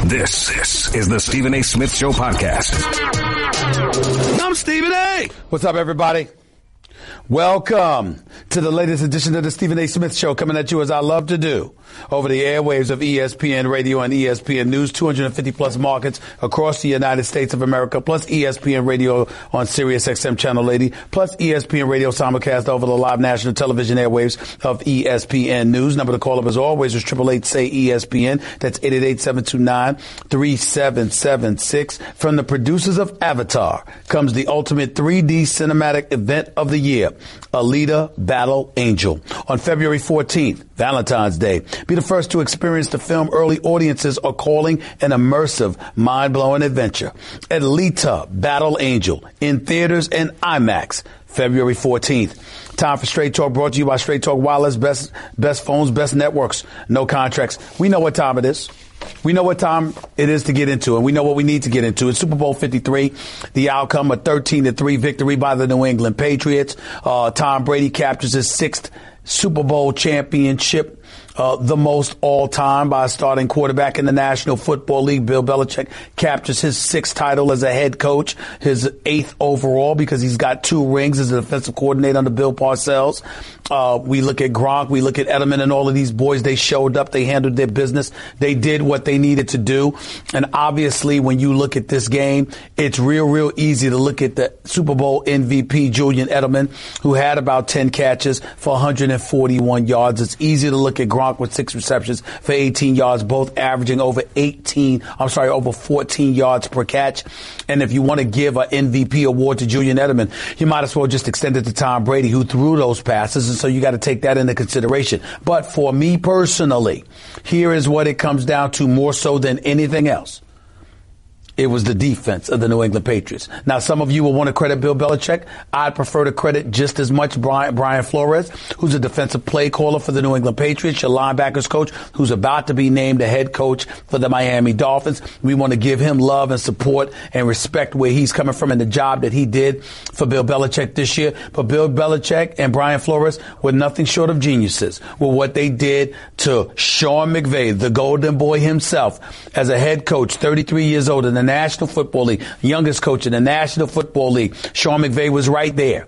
This is the Stephen A. Smith Show podcast. I'm Stephen A. What's up, everybody? Welcome to the latest edition of the Stephen A. Smith Show, coming at you as I love to do over the airwaves of ESPN Radio and ESPN News, 250 plus markets across the United States of America, plus ESPN Radio on Sirius XM Channel 80, plus ESPN Radio simulcast over the live national television airwaves of ESPN News. Number to call up as always is 888-SAY-ESPN. That's 888-729-3776. From the producers of Avatar comes the ultimate 3D cinematic event of the year, Alita Battle Angel. On February 14th, Valentine's Day, be the first to experience the film early audiences are calling an immersive, mind-blowing adventure. Alita Battle Angel in theaters and IMAX, February 14th. Time for Straight Talk, brought to you by Straight Talk Wireless, best phones, best networks, no contracts. We know what time it is. We know what time it is to get into, and we know what we need to get into. It's Super Bowl 53, the outcome, a 13-3 victory by the New England Patriots. Tom Brady captures his sixth Super Bowl championship, the most all time by a starting quarterback in the National Football League. Bill Belichick captures his sixth title as a head coach, his eighth overall, because he's got 2 rings as a defensive coordinator under Bill Parcells. We look at Gronk, we look at Edelman, and all of these boys. They showed up, they handled their business, they did what they needed to do. And obviously, when you look at this game, it's real easy to look at the Super Bowl MVP, Julian Edelman, who had about 10 catches for 141 yards. It's easy to look at Gronk with 6 receptions for 18 yards, both averaging over 14 yards per catch. And if you want to give an MVP award to Julian Edelman, you might as well just extend it to Tom Brady, who threw those passes. And so you got to take that into consideration. But for me personally, here is what it comes down to more so than anything else. It was the defense of the New England Patriots. Now, some of you will want to credit Bill Belichick. I'd prefer to credit just as much Brian Flores, who's a defensive play caller for the New England Patriots, your linebackers coach, who's about to be named the head coach for the Miami Dolphins. We want to give him love and support and respect where he's coming from and the job that he did for Bill Belichick this year. But Bill Belichick and Brian Flores were nothing short of geniuses with what they did to Sean McVay, the golden boy himself, as a head coach, 33 years old in the National Football League, youngest coach in the National Football League. Sean McVay was right there.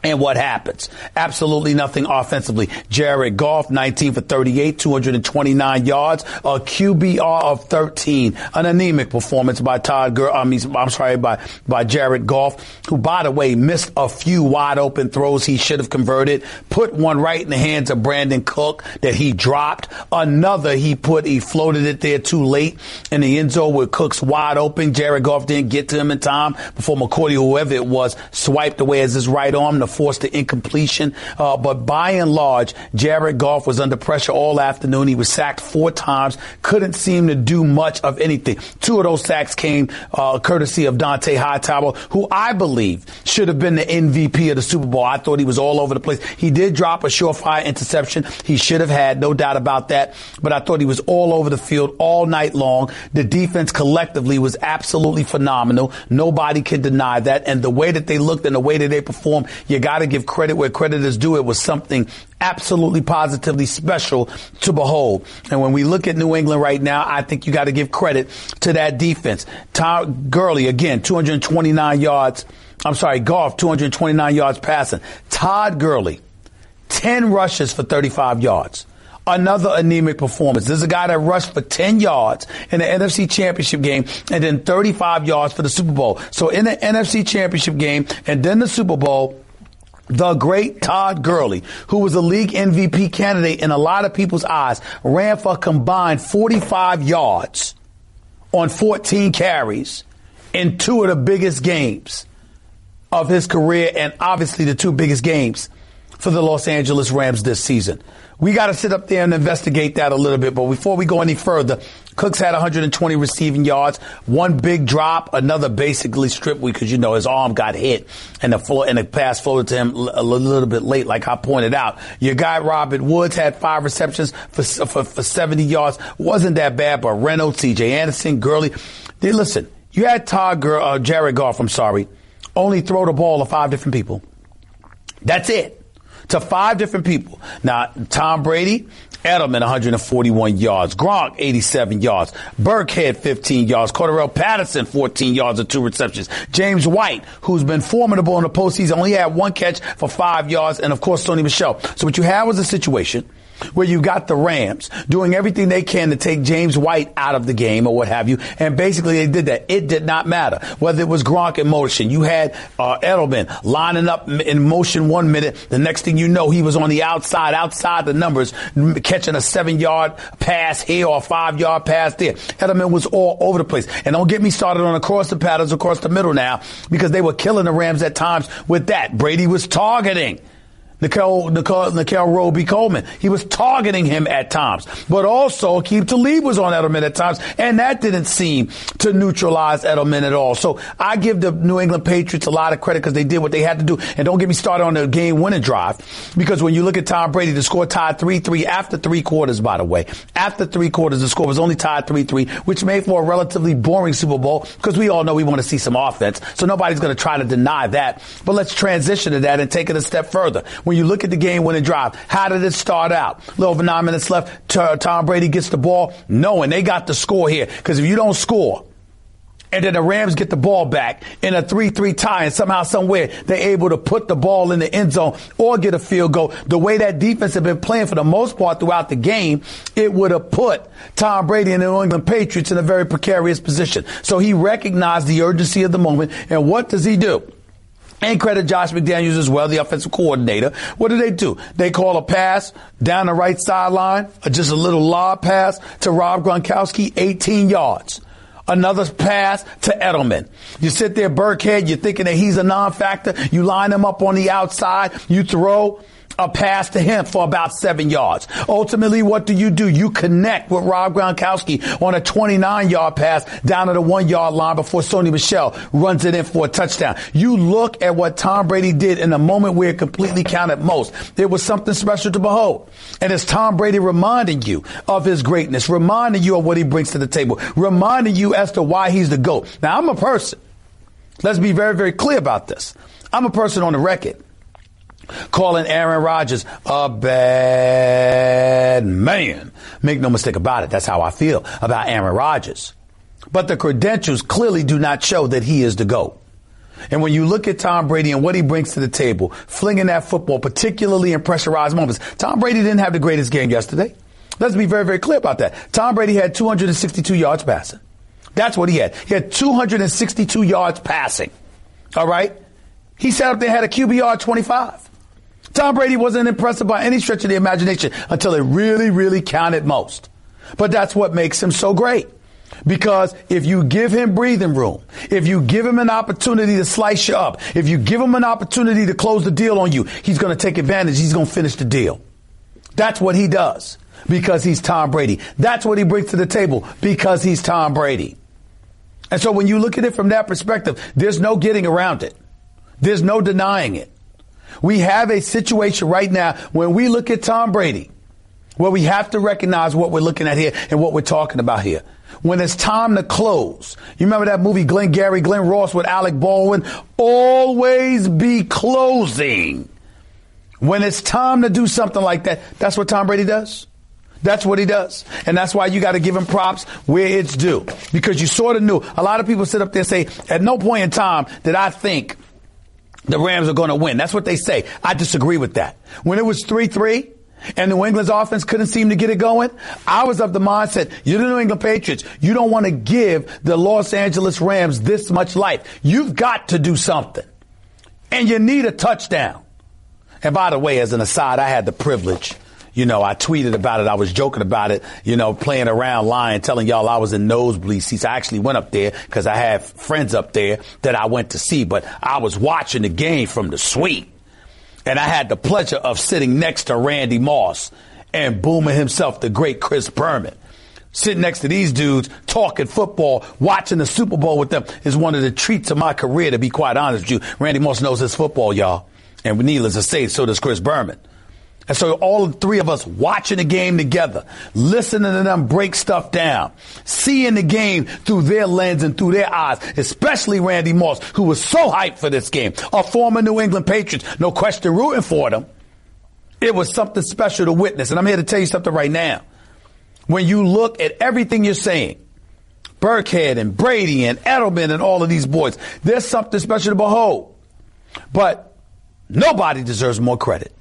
And what happens? Absolutely nothing offensively. Jared Goff, 19 for 38, 229 yards, a QBR of 13. An anemic performance by by Jared Goff, who, by the way, missed a few wide open throws he should have converted. Put one right in the hands of Brandon Cook that he dropped. Another he floated it there too late in the end zone with Cook's wide open. Jared Goff didn't get to him in time before McCourty, whoever it was, swiped away as his right arm to force the incompletion. But by and large, Jared Goff was under pressure all afternoon. He was sacked 4 times, couldn't seem to do much of anything. 2 of those sacks came courtesy of Dante Hightower, who I believe should have been the MVP of the Super Bowl. I thought he was all over the place. He did drop a surefire interception. He should have had, no doubt about that. But I thought he was all over the field all night long. The defense collectively was absolutely phenomenal. Nobody can deny that. And the way that they looked and the way that they performed, you got to give credit where credit is due. It was something absolutely positively special to behold. And when we look at New England right now, I think you got to give credit to that defense. Todd Gurley, again, 229 yards. Goff, 229 yards passing. Todd Gurley, 10 rushes for 35 yards. Another anemic performance. This is a guy that rushed for 10 yards in the NFC Championship game and then 35 yards for the Super Bowl. So in the NFC Championship game and then the Super Bowl, the great Todd Gurley, who was a league MVP candidate in a lot of people's eyes, ran for a combined 45 yards on 14 carries in 2 of the biggest games of his career, and obviously the 2 biggest games for the Los Angeles Rams this season. We got to sit up there and investigate that a little bit. But before we go any further, Cooks had 120 receiving yards, 1 big drop, another basically strip because, his arm got hit and the pass floated to him a little bit late, like I pointed out. Your guy, Robert Woods, had 5 receptions for 70 yards. Wasn't that bad, but Reynolds, C.J. Anderson, Gurley. Listen, you had Jared Goff, only throw the ball to 5 different people. That's it. To 5 different people. Now, Tom Brady Edelman, 141 yards. Gronk, 87 yards. Burkhead, 15 yards. Cordarrelle Patterson, 14 yards and 2 receptions. James White, who's been formidable in the postseason, only had 1 catch for 5 yards. And, of course, Sony Michel. So what you have was a situation where you got the Rams doing everything they can to take James White out of the game or what have you. And basically they did that. It did not matter whether it was Gronk in motion. You had Edelman lining up in motion 1 minute. The next thing you know, he was on the outside the numbers, catching a 7-yard pass here or a 5-yard pass there. Edelman was all over the place. And don't get me started on across the patterns, across the middle now, because they were killing the Rams at times with that. Brady was targeting Nickel Roby Coleman. He was targeting him at times. But also, Aqib Talib was on Edelman at times, and that didn't seem to neutralize Edelman at all. So I give the New England Patriots a lot of credit because they did what they had to do. And don't get me started on the game-winning drive, because when you look at Tom Brady, the score tied 3-3 after 3 quarters, by the way. After 3 quarters, the score was only tied 3-3, which made for a relatively boring Super Bowl because we all know we want to see some offense. So nobody's going to try to deny that. But let's transition to that and take it a step further. When you look at the game-winning drive, how did it start out? A little over 9 minutes left. Tom Brady gets the ball, knowing they got the score here. Because if you don't score, and then the Rams get the ball back in a 3-3 tie, and somehow, somewhere, they're able to put the ball in the end zone or get a field goal. The way that defense had been playing for the most part throughout the game, it would have put Tom Brady and the New England Patriots in a very precarious position. So he recognized the urgency of the moment, and what does he do? And credit Josh McDaniels as well, the offensive coordinator. What do? They call a pass down the right sideline, just a little lob pass to Rob Gronkowski, 18 yards. Another pass to Edelman. You sit there, Burkhead, you're thinking that he's a non-factor. You line him up on the outside. You throw a pass to him for about 7 yards. Ultimately, what do? You connect with Rob Gronkowski on a 29-yard pass down to the 1-yard line before Sony Michel runs it in for a touchdown. You look at what Tom Brady did in a moment where it completely counted most. It was something special to behold. And it's Tom Brady reminding you of his greatness, reminding you of what he brings to the table, reminding you as to why he's the GOAT. Now, I'm a person. Let's be very, very clear about this. I'm a person on the record calling Aaron Rodgers a bad man. Make no mistake about it. That's how I feel about Aaron Rodgers. But the credentials clearly do not show that he is the GOAT. And when you look at Tom Brady and what he brings to the table, flinging that football, particularly in pressurized moments, Tom Brady didn't have the greatest game yesterday. Let's be very, very clear about that. Tom Brady had 262 yards passing. That's what he had. He had 262 yards passing. All right? He sat up there and had a QBR 25. Tom Brady wasn't impressive by any stretch of the imagination until it really, really counted most. But that's what makes him so great. Because if you give him breathing room, if you give him an opportunity to slice you up, if you give him an opportunity to close the deal on you, he's going to take advantage. He's going to finish the deal. That's what he does because he's Tom Brady. That's what he brings to the table because he's Tom Brady. And so when you look at it from that perspective, there's no getting around it. There's no denying it. We have a situation right now when we look at Tom Brady, where we have to recognize what we're looking at here and what we're talking about here. When it's time to close. You remember that movie Glenn Ross with Alec Baldwin? Always be closing. When it's time to do something like that, that's what Tom Brady does. That's what he does. And that's why you got to give him props where it's due. Because you sort of knew. A lot of people sit up there and say, at no point in time did I think the Rams are going to win. That's what they say. I disagree with that. When it was 3-3 and New England's offense couldn't seem to get it going, I was of the mindset, you're the New England Patriots. You don't want to give the Los Angeles Rams this much life. You've got to do something. And you need a touchdown. And by the way, as an aside, I had the privilege. I tweeted about it. I was joking about it, playing around, lying, telling y'all I was in nosebleed seats. I actually went up there because I have friends up there that I went to see, but I was watching the game from the suite. And I had the pleasure of sitting next to Randy Moss and Boomer himself, the great Chris Berman. Sitting next to these dudes, talking football, watching the Super Bowl with them is one of the treats of my career, to be quite honest with you. Randy Moss knows his football, y'all. And needless to say, so does Chris Berman. And so all three of us watching the game together, listening to them break stuff down, seeing the game through their lens and through their eyes, especially Randy Moss, who was so hyped for this game, a former New England Patriot, no question rooting for them. It was something special to witness. And I'm here to tell you something right now. When you look at everything you're saying, Burkhead and Brady and Edelman and all of these boys, there's something special to behold. But nobody deserves more credit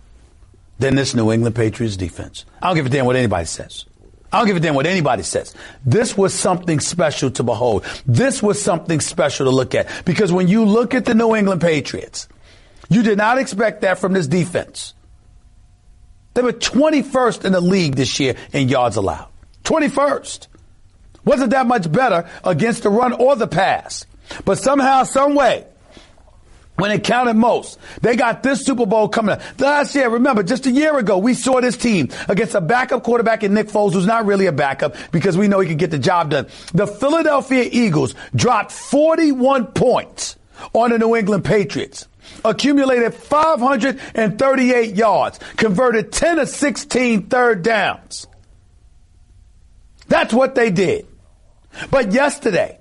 than this New England Patriots defense. I don't give a damn what anybody says. I don't give a damn what anybody says. This was something special to behold. This was something special to look at. Because when you look at the New England Patriots, you did not expect that from this defense. They were 21st in the league this year in yards allowed. 21st. Wasn't that much better against the run or the pass. But somehow, some way, when it counted most, they got this Super Bowl coming up. Last year, remember, just a year ago, we saw this team against a backup quarterback in Nick Foles, who's not really a backup because we know he can get the job done. The Philadelphia Eagles dropped 41 points on the New England Patriots, accumulated 538 yards, converted 10 of 16 third downs. That's what they did. But yesterday,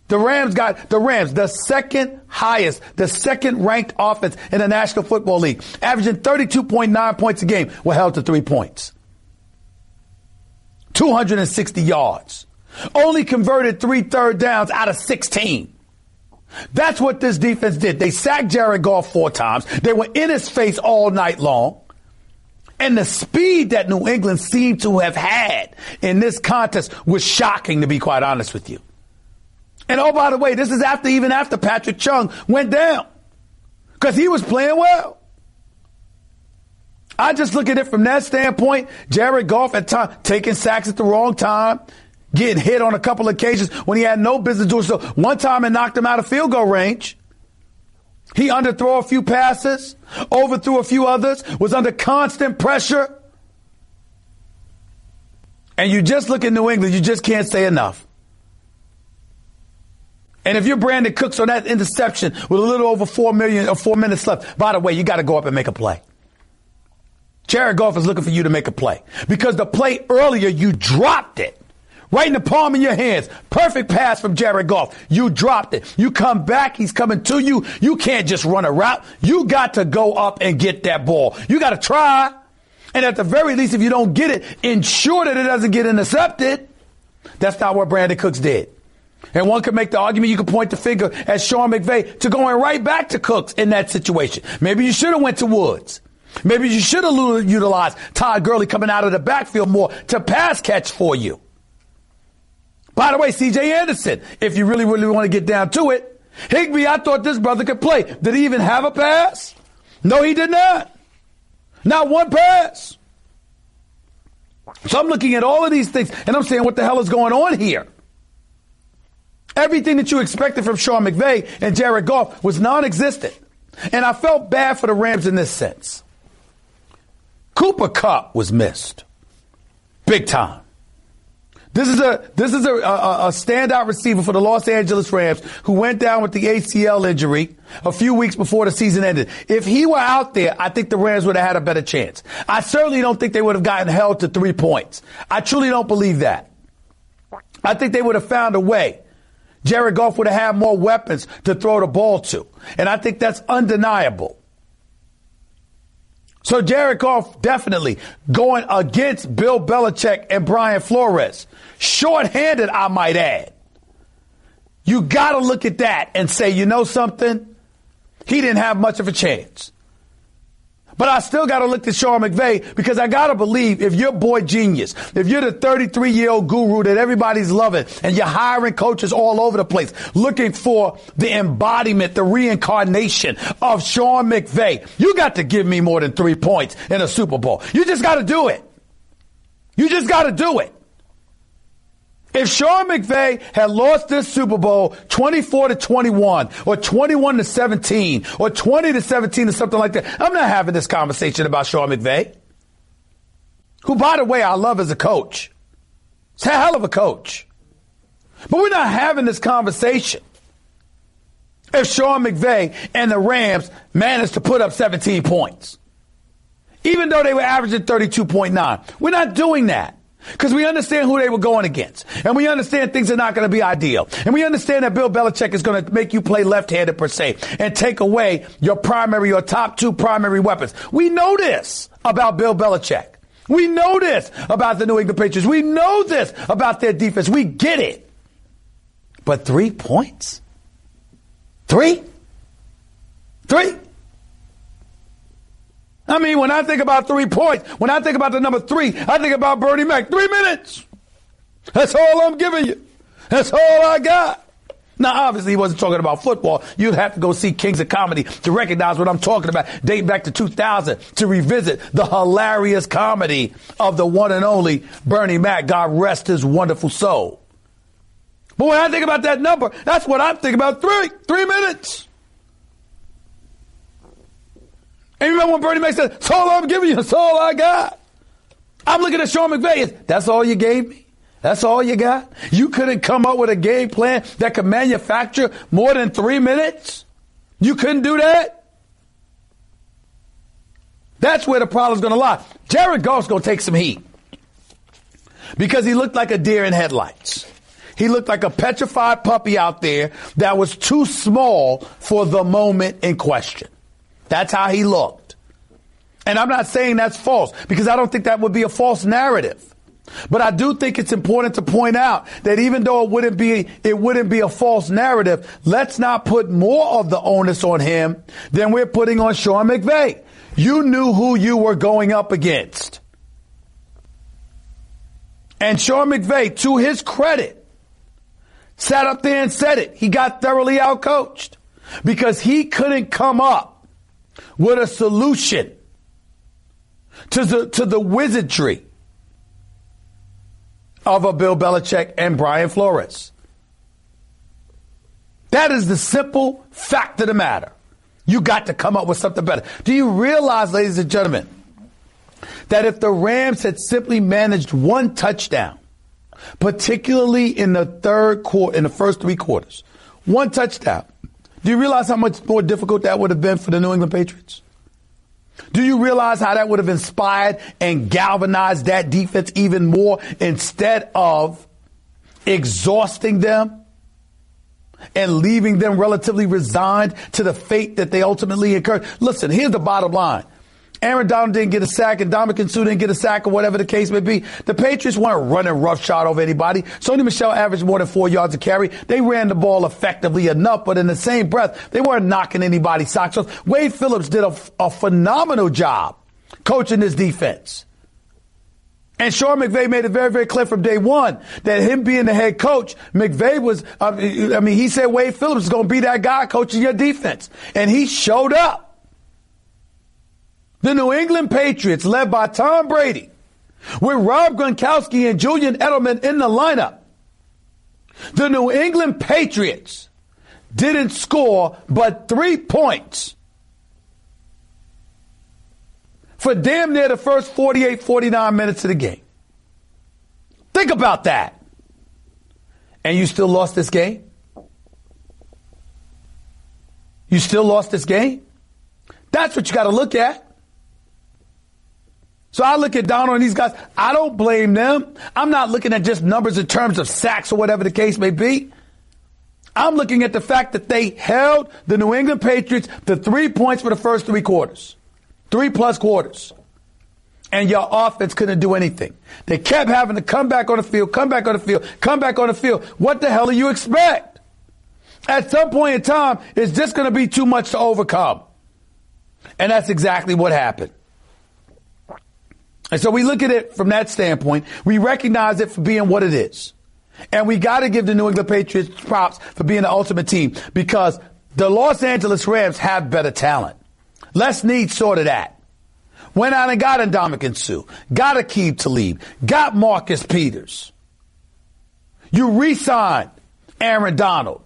the Rams, the second highest, the second ranked offense in the National Football League, averaging 32.9 points a game, were held to 3 points. 260 yards. Only converted 3 third downs out of 16. That's what this defense did. They sacked Jared Goff 4 times. They were in his face all night long. And the speed that New England seemed to have had in this contest was shocking, to be quite honest with you. And oh, by the way, this is even after Patrick Chung went down, because he was playing well. I just look at it from that standpoint. Jared Goff at time taking sacks at the wrong time, getting hit on a couple of occasions when he had no business doing so. One time it knocked him out of field goal range. He underthrew a few passes, overthrew a few others, was under constant pressure. And you just look at New England, you just can't say enough. And if you're Brandon Cooks on that interception with a little over 4 minutes left, by the way, you got to go up and make a play. Jared Goff is looking for you to make a play, because the play earlier, you dropped it. Right in the palm of your hands. Perfect pass from Jared Goff. You dropped it. You come back. He's coming to you. You can't just run a route. You got to go up and get that ball. You got to try. And at the very least, if you don't get it, ensure that it doesn't get intercepted. That's not what Brandon Cooks did. And one could make the argument, you could point the finger at Sean McVay to going right back to Cooks in that situation. Maybe you should have went to Woods. Maybe you should have utilized Todd Gurley coming out of the backfield more to pass catch for you. By the way, C.J. Anderson, if you really, really want to get down to it, Higbee, I thought this brother could play. Did he even have a pass? No, he did not. Not one pass. So I'm looking at all of these things, and I'm saying, what the hell is going on here? Everything that you expected from Sean McVay and Jared Goff was non-existent. And I felt bad for the Rams in this sense. Cooper Kupp was missed. Big time. This is a standout receiver for the Los Angeles Rams who went down with the ACL injury a few weeks before the season ended. If he were out there, I think the Rams would have had a better chance. I certainly don't think they would have gotten held to 3 points. I truly don't believe that. I think they would have found a way. Jared Goff would have had more weapons to throw the ball to. And I think that's undeniable. So Jared Goff definitely going against Bill Belichick and Brian Flores. Short-handed, I might add. You got to look at that and say, you know something? He didn't have much of a chance. But I still got to look at Sean McVay, because I got to believe, if you're Boy Genius, if you're the 33-year-old guru that everybody's loving, and you're hiring coaches all over the place looking for the embodiment, the reincarnation of Sean McVay, you got to give me more than 3 points in a Super Bowl. You just got to do it. You just got to do it. If Sean McVay had lost this Super Bowl 24-21 or 21-17 or 20-17 or something like that, I'm not having this conversation about Sean McVay, who, by the way, I love as a coach. He's a hell of a coach. But we're not having this conversation if Sean McVay and the Rams managed to put up 17 points, even though they were averaging 32.9. We're not doing that. Because we understand who they were going against. And we understand things are not going to be ideal. And we understand that Bill Belichick is going to make you play left-handed per se and take away your top two primary weapons. We know this about Bill Belichick. We know this about the New England Patriots. We know this about their defense. We get it. But 3 points? Three? I mean, when I think about 3 points, when I think about the number 3, I think about Bernie Mac. 3 minutes. That's all I'm giving you. That's all I got. Now, obviously, he wasn't talking about football. You'd have to go see Kings of Comedy to recognize what I'm talking about, dating back to 2000, to revisit the hilarious comedy of the one and only Bernie Mac. God rest his wonderful soul. But when I think about that number, that's what I'm thinking about. 3 minutes. And you remember when Bernie Mac said, that's all I'm giving you, that's all I got. I'm looking at Sean McVay. That's all you gave me? That's all you got? You couldn't come up with a game plan that could manufacture more than 3 minutes? You couldn't do that? That's where the problem's going to lie. Jared Goff's going to take some heat. Because he looked like a deer in headlights. He looked like a petrified puppy out there that was too small for the moment in question. That's how he looked. And I'm not saying that's false, because I don't think that would be a false narrative. But I do think it's important to point out that even though it wouldn't be a false narrative, let's not put more of the onus on him than we're putting on Sean McVay. You knew who you were going up against. And Sean McVay, to his credit, sat up there and said it. He got thoroughly outcoached because he couldn't come up with a solution to the wizardry of a Bill Belichick and Brian Flores. That is the simple fact of the matter. You got to come up with something better. Do you realize, ladies and gentlemen, that if the Rams had simply managed one touchdown, particularly in the first 3 quarters, one touchdown, do you realize how much more difficult that would have been for the New England Patriots? Do you realize how that would have inspired and galvanized that defense even more instead of exhausting them and leaving them relatively resigned to the fate that they ultimately incurred? Listen, here's the bottom line. Aaron Donald didn't get a sack and Ndamukong Suh didn't get a sack or whatever the case may be. The Patriots weren't running roughshod over anybody. Sony Michel averaged more than 4 yards a carry. They ran the ball effectively enough, but in the same breath, they weren't knocking anybody's socks off. Wade Phillips did a phenomenal job coaching this defense. And Sean McVay made it very, very clear from day one that him being the head coach, McVay was, he said Wade Phillips is going to be that guy coaching your defense. And he showed up. The New England Patriots, led by Tom Brady, with Rob Gronkowski and Julian Edelman in the lineup. The New England Patriots didn't score but 3 points for damn near the first 48, 49 minutes of the game. Think about that. And you still lost this game? You still lost this game? That's what you got to look at. So I look at Donald and these guys. I don't blame them. I'm not looking at just numbers in terms of sacks or whatever the case may be. I'm looking at the fact that they held the New England Patriots to 3 points for the first 3 quarters. 3+ quarters. And your offense couldn't do anything. They kept having to come back on the field, come back on the field, come back on the field. What the hell do you expect? At some point in time, it's just going to be too much to overcome. And that's exactly what happened. And so we look at it from that standpoint. We recognize it for being what it is. And we got to give the New England Patriots props for being the ultimate team because the Los Angeles Rams have better talent. Les Snead saw to that. Went out and got Ndamukong Suh, got Aqib Talib, got Marcus Peters. You re-signed Aaron Donald.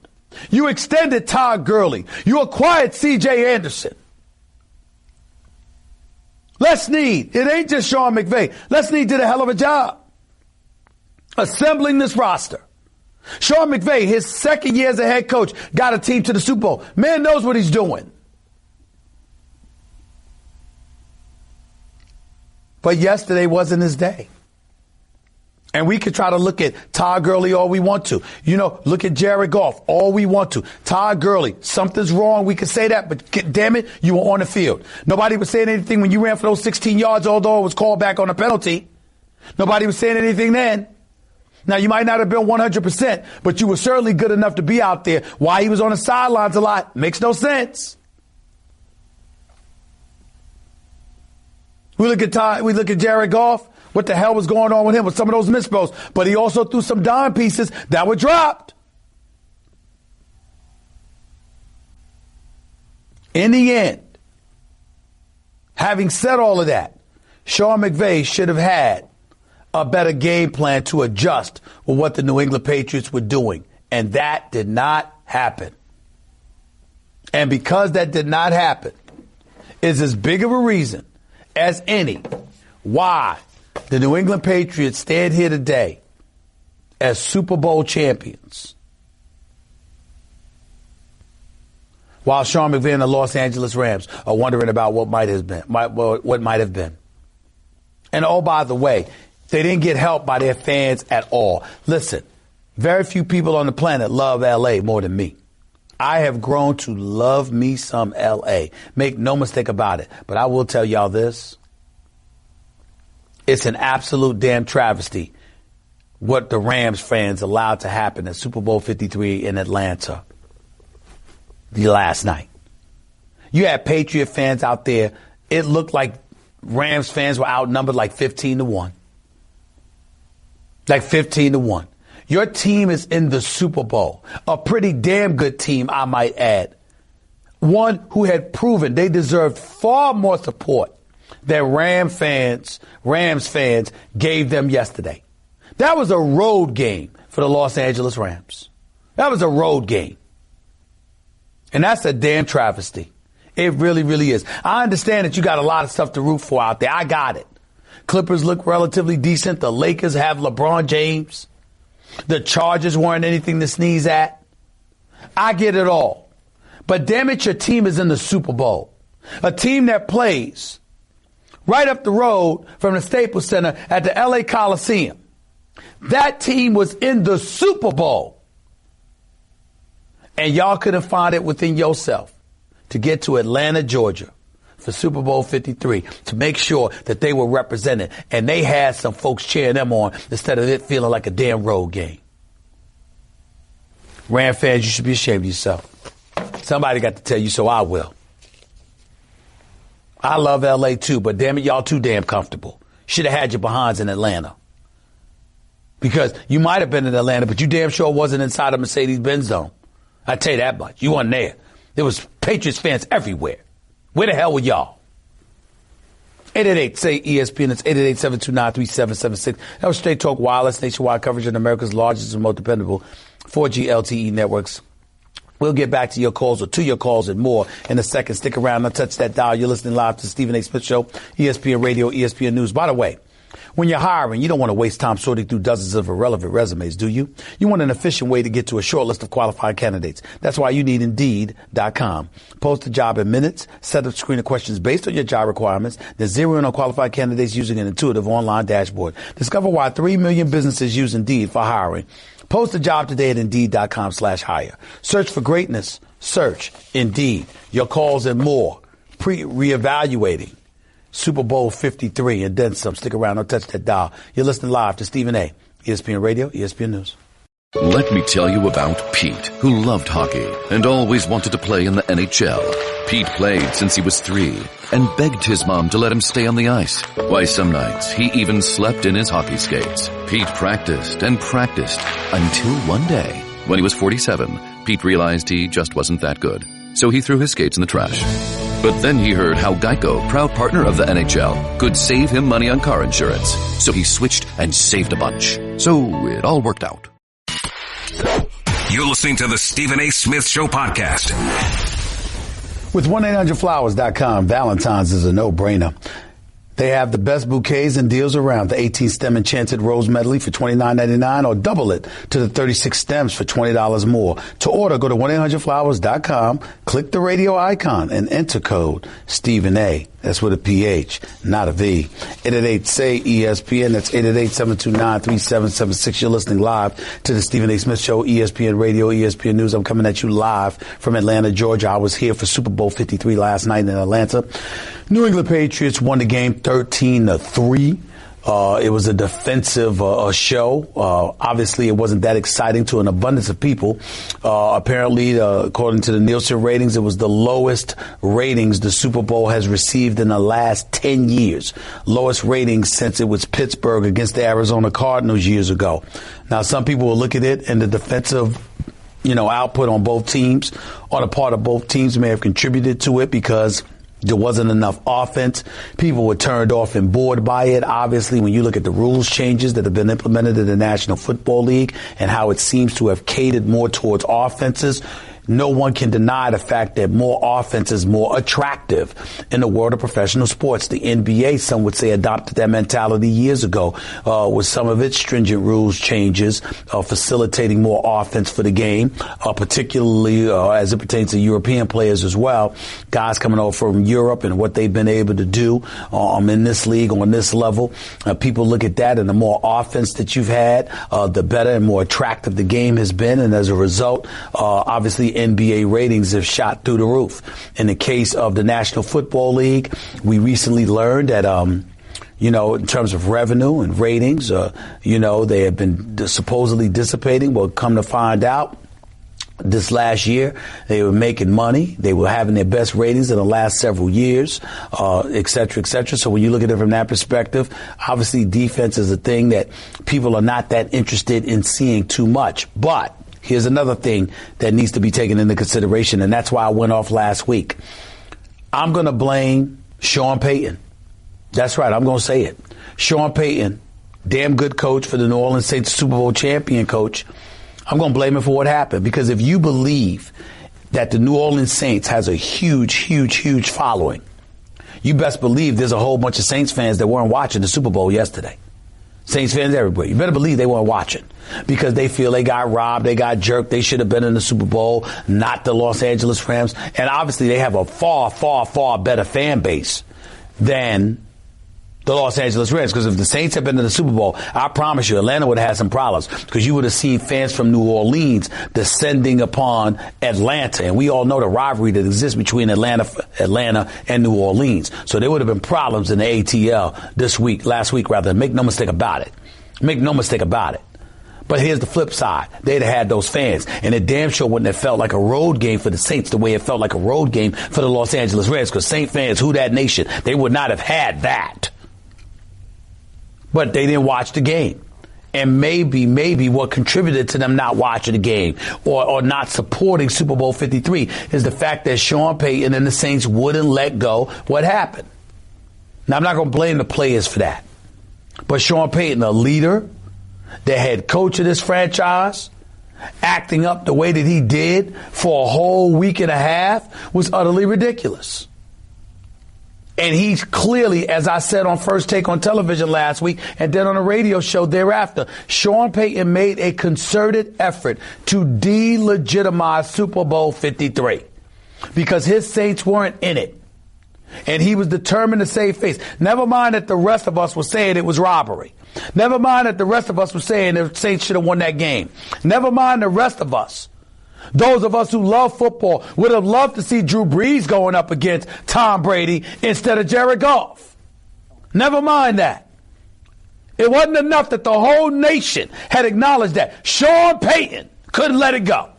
You extended Todd Gurley. You acquired C.J. Anderson. Les Snead, it ain't just Sean McVay. Les Snead did a hell of a job assembling this roster. Sean McVay, his second year as a head coach, got a team to the Super Bowl. Man knows what he's doing. But yesterday wasn't his day. And we can try to look at Todd Gurley all we want to. Look at Jared Goff all we want to. Todd Gurley, something's wrong. We can say that, but damn it, you were on the field. Nobody was saying anything when you ran for those 16 yards, although it was called back on a penalty. Nobody was saying anything then. Now, you might not have been 100%, but you were certainly good enough to be out there. Why he was on the sidelines a lot makes no sense. We look at Jared Goff. What the hell was going on with him with some of those misthrows? But he also threw some dime pieces that were dropped. In the end, having said all of that, Sean McVay should have had a better game plan to adjust with what the New England Patriots were doing. And that did not happen. And because that did not happen is as big of a reason as any why the New England Patriots stand here today as Super Bowl champions, while Sean McVay and the Los Angeles Rams are wondering about what might have been. And oh, by the way, they didn't get help by their fans at all. Listen, very few people on the planet love L.A. more than me. I have grown to love me some L.A. Make no mistake about it. But I will tell y'all this. It's an absolute damn travesty what the Rams fans allowed to happen at Super Bowl 53 in Atlanta the last night. You had Patriot fans out there. It looked like Rams fans were outnumbered like 15-1. Like 15-1. Your team is in the Super Bowl. A pretty damn good team, I might add. One who had proven they deserved far more support that Rams fans gave them yesterday. That was a road game for the Los Angeles Rams. That was a road game. And that's a damn travesty. It really, really is. I understand that you got a lot of stuff to root for out there. I got it. Clippers look relatively decent. The Lakers have LeBron James. The Chargers weren't anything to sneeze at. I get it all. But damn it, your team is in the Super Bowl. A team that plays right up the road from the Staples Center at the LA Coliseum. That team was in the Super Bowl. And y'all couldn't find it within yourself to get to Atlanta, Georgia for Super Bowl 53 to make sure that they were represented and they had some folks cheering them on instead of it feeling like a damn road game. Ram fans, you should be ashamed of yourself. Somebody got to tell you, so I will. I love L.A. too, but damn it, y'all too damn comfortable. Should have had your behinds in Atlanta. Because you might have been in Atlanta, but you damn sure wasn't inside a Mercedes-Benz zone. I tell you that much. You weren't there. There was Patriots fans everywhere. Where the hell were y'all? 888 say ESPN. It's 888-729-3776. That was Straight Talk Wireless, nationwide coverage of America's largest and most dependable 4G LTE networks. We'll get back to your calls or to your calls and more in a second. Stick around. Don't touch that dial. You're listening live to Stephen A. Smith Show, ESPN Radio, ESPN News. By the way, when you're hiring, you don't want to waste time sorting through dozens of irrelevant resumes, do you? You want an efficient way to get to a short list of qualified candidates. That's why you need Indeed.com. Post a job in minutes, set up screening questions based on your job requirements, then zero in on qualified candidates using an intuitive online dashboard. Discover why 3 million businesses use Indeed for hiring. Post a job today at Indeed.com/hire. Search for greatness. Search Indeed. Your calls and more. Reevaluating Super Bowl 53 and then some. Stick around. Don't touch that dial. You're listening live to Stephen A. ESPN Radio, ESPN News. Let me tell you about Pete, who loved hockey and always wanted to play in the NHL. Pete played since he was 3 and begged his mom to let him stay on the ice. Why, some nights he even slept in his hockey skates. Pete practiced and practiced until one day, when he was 47, Pete realized he just wasn't that good. So he threw his skates in the trash. But then he heard how Geico, proud partner of the NHL, could save him money on car insurance. So he switched and saved a bunch. So it all worked out. You're listening to the Stephen A. Smith Show podcast. With 1-800-Flowers.com, Valentine's is a no-brainer. They have the best bouquets and deals around. The 18-stem Enchanted Rose Medley for $29.99 or double it to the 36 stems for $20 more. To order, go to 1-800-Flowers.com, click the radio icon, and enter code Stephen A. That's with a PH, not a V. 888-SAY-ESPN. That's 888-729-3776. You're listening live to the Stephen A. Smith Show, ESPN Radio, ESPN News. I'm coming at you live from Atlanta, Georgia. I was here for Super Bowl 53 last night in Atlanta. New England Patriots won the game 13-3. It was a defensive show. Obviously, it wasn't that exciting to an abundance of people. Apparently, according to the Nielsen ratings, it was the lowest ratings the Super Bowl has received in the last 10 years. Lowest ratings since it was Pittsburgh against the Arizona Cardinals years ago. Now, some people will look at it and the defensive output on both teams, on the part of both teams, may have contributed to it because there wasn't enough offense. People were turned off and bored by it. Obviously, when you look at the rules changes that have been implemented in the National Football League and how it seems to have catered more towards offenses, no one can deny the fact that more offense is more attractive in the world of professional sports. The NBA, some would say, adopted that mentality years ago with some of its stringent rules changes, facilitating more offense for the game, particularly as it pertains to European players as well. Guys coming over from Europe and what they've been able to do in this league on this level. People look at that, and the more offense that you've had, the better and more attractive the game has been. And as a result, obviously, NBA ratings have shot through the roof. In the case of the National Football League, we recently learned that, in terms of revenue and ratings, they have been supposedly dissipating. Well, come to find out, this last year, they were making money. They were having their best ratings in the last several years, et cetera, et cetera. So when you look at it from that perspective, obviously defense is a thing that people are not that interested in seeing too much. But here's another thing that needs to be taken into consideration, and that's why I went off last week. I'm going to blame Sean Payton. That's right, I'm going to say it. Sean Payton, damn good coach for the New Orleans Saints, Super Bowl champion coach. I'm going to blame him for what happened, because if you believe that the New Orleans Saints has a huge, huge, huge following, you best believe there's a whole bunch of Saints fans that weren't watching the Super Bowl yesterday. Saints fans everywhere. You better believe they weren't watching because they feel they got robbed, they got jerked, they should have been in the Super Bowl, not the Los Angeles Rams. And obviously they have a far, far, far better fan base than the Los Angeles Rams, because if the Saints had been in the Super Bowl, I promise you, Atlanta would have had some problems, because you would have seen fans from New Orleans descending upon Atlanta. And we all know the rivalry that exists between Atlanta and New Orleans. So there would have been problems in the ATL last week. Make no mistake about it. Make no mistake about it. But here's the flip side. They'd have had those fans, and it damn sure wouldn't have felt like a road game for the Saints the way it felt like a road game for the Los Angeles Rams, because Saint fans, who that nation, they would not have had that. But they didn't watch the game. And maybe what contributed to them not watching the game or not supporting Super Bowl 53 is the fact that Sean Payton and the Saints wouldn't let go what happened. Now, I'm not going to blame the players for that. But Sean Payton, a leader, the head coach of this franchise, acting up the way that he did for a whole week and a half was utterly ridiculous. And he's clearly, as I said on First Take on television last week and then on a radio show thereafter, Sean Payton made a concerted effort to delegitimize Super Bowl 53 because his Saints weren't in it. And he was determined to save face. Never mind that the rest of us were saying it was robbery. Never mind that the rest of us were saying the Saints should have won that game. Never mind the rest of us. Those of us who love football would have loved to see Drew Brees going up against Tom Brady instead of Jared Goff. Never mind that. It wasn't enough that the whole nation had acknowledged that Sean Payton couldn't let it go.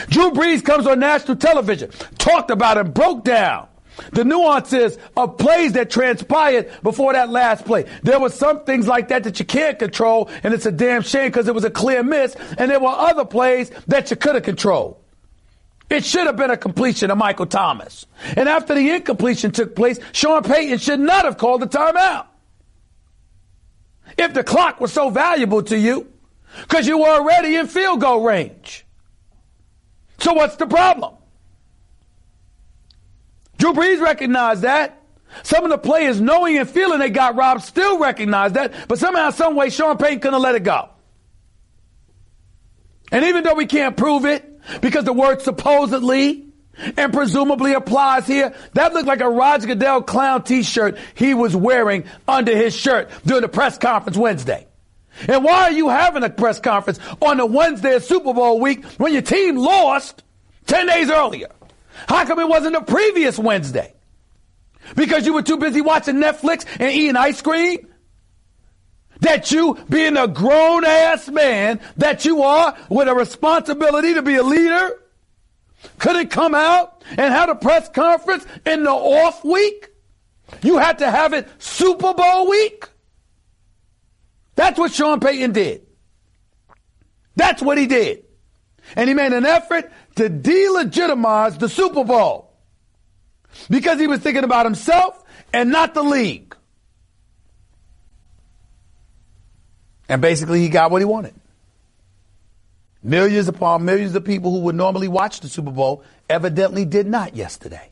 Drew Brees comes on national television, talked about and broke down the nuances of plays that transpired before that last play. There were some things like that you can't control, and it's a damn shame because it was a clear miss, and there were other plays that you could have controlled. It should have been a completion of Michael Thomas. And after the incompletion took place, Sean Payton should not have called the timeout. If the clock was so valuable to you, because you were already in field goal range. So what's the problem? Drew Brees recognized that. Some of the players, knowing and feeling they got robbed, still recognize that. But somehow, some way, Sean Payton couldn't let it go. And even though we can't prove it, because the word supposedly and presumably applies here. That looked like a Roger Goodell clown T-shirt he was wearing under his shirt during the press conference Wednesday. And why are you having a press conference on the Wednesday of Super Bowl week when your team lost 10 days earlier? How come it wasn't the previous Wednesday? Because you were too busy watching Netflix and eating ice cream? That you, being a grown-ass man that you are with a responsibility to be a leader, couldn't come out and have a press conference in the off week? You had to have it Super Bowl week? That's what Sean Payton did. That's what he did. And he made an effort to delegitimize the Super Bowl because he was thinking about himself and not the league. And basically he got what he wanted. Millions upon millions of people who would normally watch the Super Bowl evidently did not yesterday.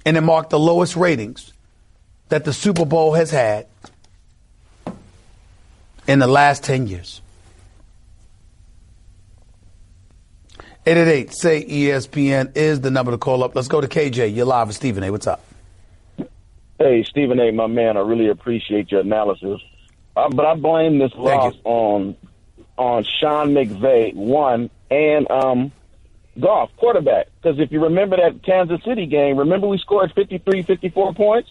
And it marked the lowest ratings that the Super Bowl has had in the last 10 years. 888 say ESPN is the number to call up. Let's go to KJ. You're live with Stephen A. What's up? Hey, Stephen A., my man, I really appreciate your analysis. But I blame this loss on Sean McVay, one, and Goff, quarterback. Because if you remember that Kansas City game, remember we scored 53, 54 points?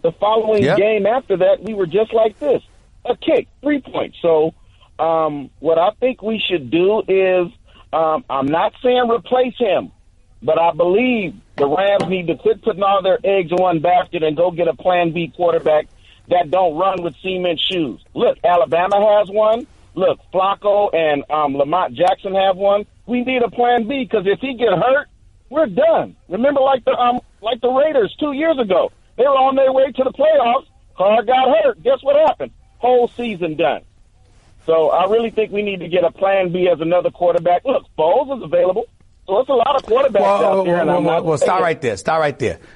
The following game after that, we were just like this. A kick, 3 points. So what I think we should do is, I'm not saying replace him, but I believe the Rams need to quit putting all their eggs in one basket and go get a plan B quarterback that don't run with cement shoes. Look, Alabama has one. Look, Flacco and Lamont Jackson have one. We need a plan B because if he get hurt, we're done. Remember like the Raiders 2 years ago. They were on their way to the playoffs. Carr got hurt. Guess what happened? Whole season done. So I really think we need to get a plan B as another quarterback. Look, Foles is available. So it's a lot of quarterbacks out there.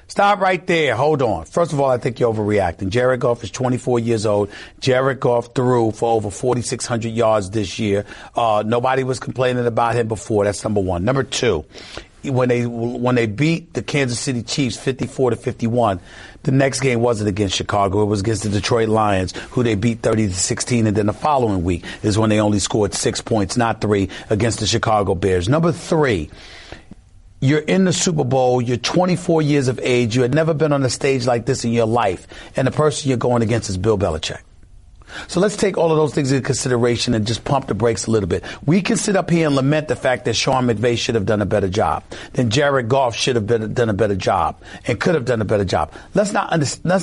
Stop right there. Hold on. First of all, I think you're overreacting. Jared Goff is 24 years old. Jared Goff threw for over 4,600 yards this year. Nobody was complaining about him before. That's number one. Number two, when they beat the Kansas City Chiefs 54-51, the next game wasn't against Chicago. It was against the Detroit Lions, who they beat 30-16. And then the following week is when they only scored 6 points, not 3, against the Chicago Bears. Number three, you're in the Super Bowl. You're 24 years of age. You had never been on a stage like this in your life. And the person you're going against is Bill Belichick. So let's take all of those things into consideration and just pump the brakes a little bit. We can sit up here and lament the fact that Sean McVay should have done a better job, then Jared Goff should have done a better job and could have done a better job. Let's not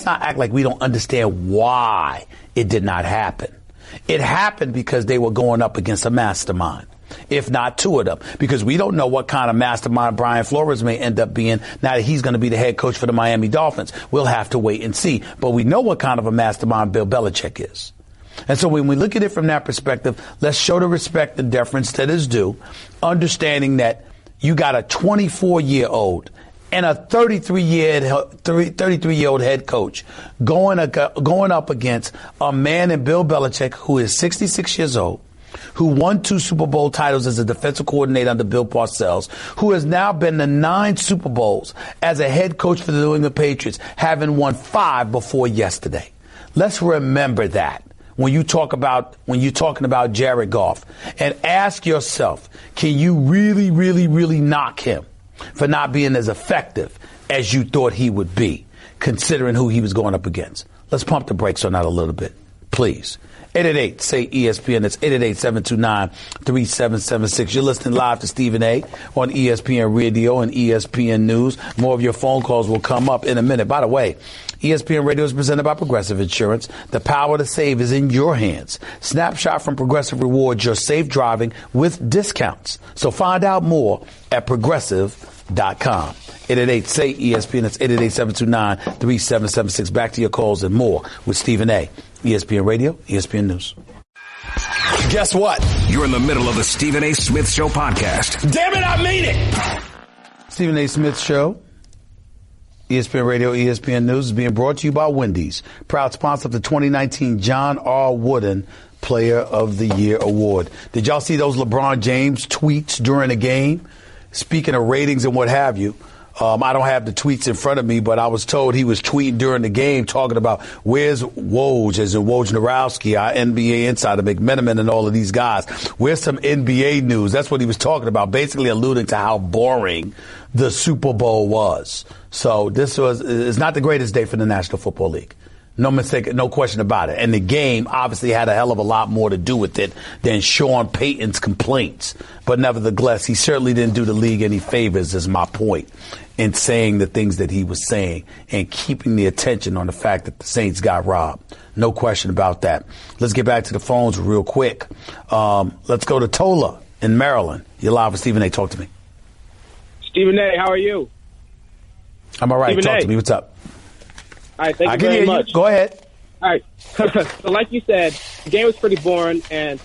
act like we don't understand why it did not happen. It happened because they were going up against a mastermind, if not two of them, because we don't know what kind of mastermind Brian Flores may end up being now that he's going to be the head coach for the Miami Dolphins. We'll have to wait and see. But we know what kind of a mastermind Bill Belichick is. And so when we look at it from that perspective, let's show the respect and deference that is due, understanding that you got a 24-year-old and a 33-year-old head coach going up against a man in Bill Belichick who is 66 years old, who won 2 Super Bowl titles as a defensive coordinator under Bill Parcells, who has now been to 9 Super Bowls as a head coach for the New England Patriots, having won 5 before yesterday. Let's remember that when you're talking about Jared Goff, and ask yourself, can you really, really, really knock him for not being as effective as you thought he would be, considering who he was going up against? Let's pump the brakes on that a little bit, please. 888 say ESPN. That's 888-729-3776. You're listening live to Stephen A. on ESPN Radio and ESPN News. More of your phone calls will come up in a minute. By the way, ESPN Radio is presented by Progressive Insurance. The power to save is in your hands. Snapshot from Progressive rewards your safe driving with discounts. So find out more at progressive.com. 888 say ESPN. That's 888-729-3776. Back to your calls and more with Stephen A. ESPN Radio, ESPN News. Guess what? You're in the middle of the Stephen A. Smith Show podcast. Damn it, I mean it! Stephen A. Smith Show, ESPN Radio, ESPN News is being brought to you by Wendy's, proud sponsor of the 2019 John R. Wooden Player of the Year Award. Did y'all see those LeBron James tweets during the game? speaking of ratings and what have you, I don't have the tweets in front of me, but I was told he was tweeting during the game talking about where's Woj, as in Wojnarowski, our NBA insider, McMenamin, and all of these guys. Where's some NBA news? That's what he was talking about, basically alluding to how boring the Super Bowl was. So it's not the greatest day for the National Football League. No mistake, no question about it. And the game obviously had a hell of a lot more to do with it than Sean Payton's complaints. But nevertheless, he certainly didn't do the league any favors, is my point, in saying the things that he was saying and keeping the attention on the fact that the Saints got robbed. No question about that. Let's get back to the phones real quick. Let's go to Tola in Maryland. You're live with Stephen A. Talk to me. Stephen A., how are you? I'm all right. Stephen Talk A. to me. What's up? All right, thank I you can very hear much. You. Go ahead. All right. So like you said, the game was pretty boring, and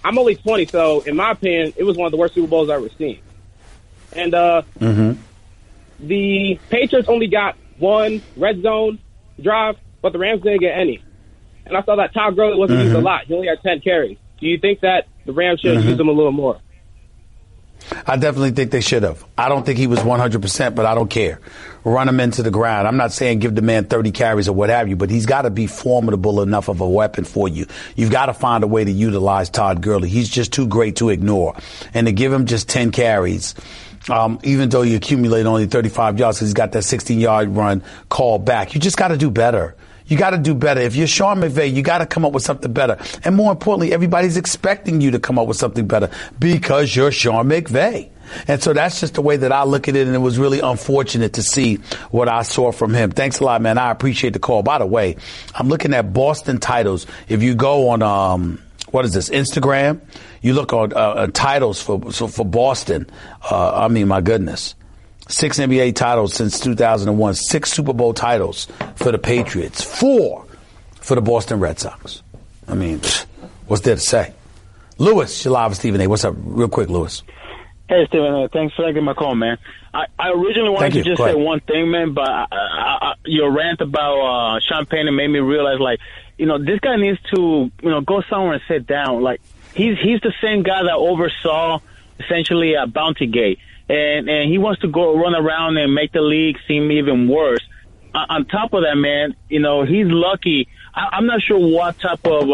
I'm only 20, so in my opinion, it was one of the worst Super Bowls I've ever seen. And the Patriots only got one red zone drive, but the Rams didn't get any. And I saw that Todd Gurley wasn't used a lot. He only had 10 carries. Do you think that the Rams should have used him a little more? I definitely think they should have. I don't think he was 100%, but I don't care. Run him into the ground. I'm not saying give the man 30 carries or what have you, but he's got to be formidable enough of a weapon for you. You've got to find a way to utilize Todd Gurley. He's just too great to ignore. And to give him just 10 carries, even though you accumulate only 35 yards because he's got that 16-yard run called back, you just got to do better. You got to do better. If you're Sean McVay, you got to come up with something better. And more importantly, everybody's expecting you to come up with something better because you're Sean McVay. And so that's just the way that I look at it, and it was really unfortunate to see what I saw from him. Thanks a lot, man. I appreciate the call. By the way, I'm looking at Boston titles. If you go on, what is this, Instagram, you look on titles for Boston. I mean, my goodness. 6 NBA titles since 2001, 6 Super Bowl titles for the Patriots, 4 for the Boston Red Sox. I mean, what's there to say? Lewis, you're live with Stephen A. What's up? Real quick, Lewis. Hey, Stephen A. Thanks for taking my call, man. I originally wanted to just say one thing, man, but your rant about Sean Payton made me realize, like, this guy needs to, go somewhere and sit down. Like, he's the same guy that oversaw essentially a bounty gate. And he wants to go run around and make the league seem even worse. On top of that, man, he's lucky. I'm not sure what type of,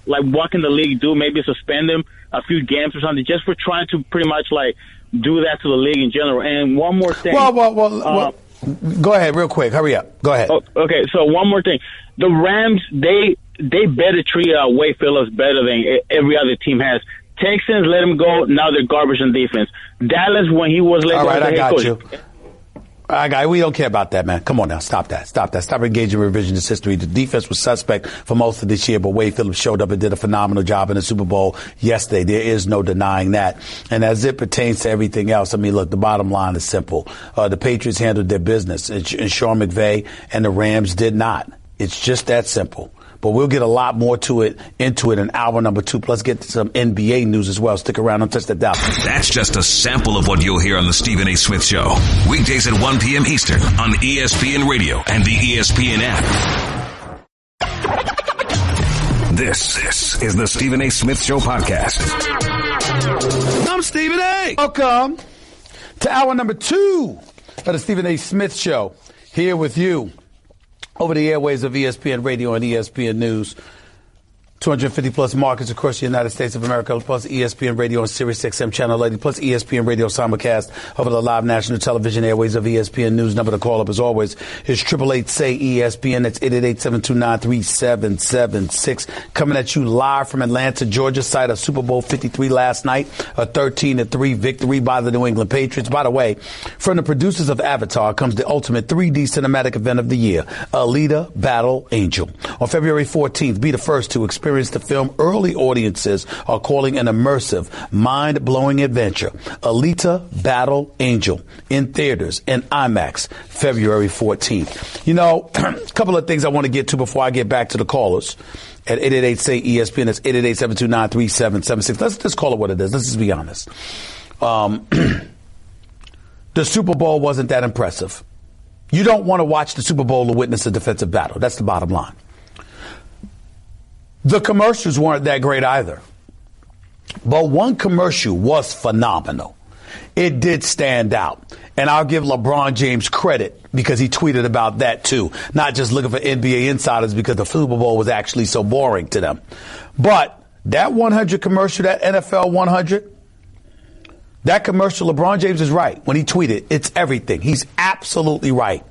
what can the league do? Maybe suspend him a few games or something just for trying to pretty much, do that to the league in general. And one more thing. Well, go ahead real quick. Hurry up. Go ahead. Okay, so one more thing. The Rams, they better treat Wade Phillips better than every other team has. Texans let him go. Now they're garbage on defense. Dallas, when he was let go, I got you. We don't care about that, man. Come on now. Stop that. Stop engaging revisionist history. The defense was suspect for most of this year, but Wade Phillips showed up and did a phenomenal job in the Super Bowl yesterday. There is no denying that. And as it pertains to everything else, I mean, look, the bottom line is simple. The Patriots handled their business, and Sean McVay and the Rams did not. It's just that simple. But we'll get a lot more into it in hour number 2. Plus get some NBA news as well. Stick around. Don't touch that dial. That's just a sample of what you'll hear on the Stephen A. Smith Show. Weekdays at 1 p.m. Eastern on ESPN Radio and the ESPN app. This is the Stephen A. Smith Show podcast. I'm Stephen A. Welcome to hour number 2 of the Stephen A. Smith Show. Here with you over the airways of ESPN Radio and ESPN News. 250-plus markets across the United States of America, plus ESPN Radio on Sirius XM Channel 80, plus ESPN Radio simulcast over the live national television airways of ESPN News. Number to call up, as always, is 888-SAY-ESPN. That's 888-729-3776. Coming at you live from Atlanta, Georgia, site of Super Bowl 53 last night, a 13-3 victory by the New England Patriots. By the way, from the producers of Avatar comes the ultimate 3D cinematic event of the year, Alita Battle Angel. On February 14th, be the first to experience the film early audiences are calling an immersive, mind-blowing adventure. Alita Battle Angel in theaters and IMAX February 14th. A couple of things I want to get to before I get back to the callers at 888-SAY-ESPN. That's 888-729-3776. Let's just call it what it is. Let's just be honest. The Super Bowl wasn't that impressive. You don't want to watch the Super Bowl to witness a defensive battle. That's the bottom line. The commercials weren't that great either. But one commercial was phenomenal. it did stand out. And I'll give LeBron James credit because he tweeted about that too. Not just looking for NBA insiders because the Super Bowl was actually so boring to them. But that 100 commercial, that NFL 100, that commercial, LeBron James is right when he tweeted, it's everything. He's absolutely right.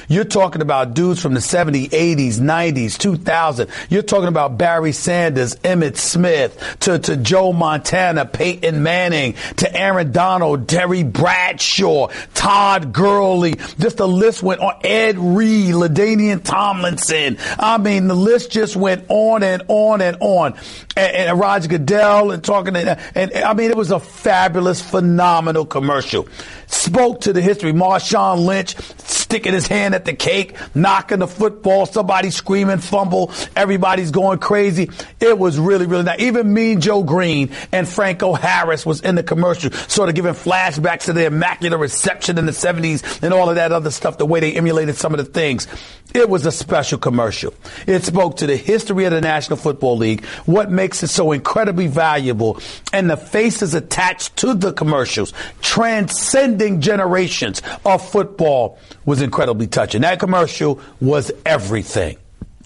You're talking about dudes from the 70s, 80s, 90s, 2000. You're talking about Barry Sanders, Emmitt Smith, to Joe Montana, Peyton Manning, to Aaron Donald, Terry Bradshaw, Todd Gurley. Just the list went on. Ed Reed, LaDainian Tomlinson. I mean, the list just went on and on and on. And Roger Goodell and and I mean, it was a fabulous, phenomenal commercial. Spoke to the history. Marshawn Lynch sticking his hand at the cake, knocking the football, somebody screaming, fumble, everybody's going crazy. It was really, really nice. Even Mean Joe Green and Franco Harris was in the commercial, sort of giving flashbacks to the Immaculate Reception in the 70s and all of that other stuff, the way they emulated some of the things. It was a special commercial. It spoke to the history of the National Football League, what makes it so incredibly valuable, and the faces attached to the commercials, transcending generations of football, was incredibly touching. That commercial was everything.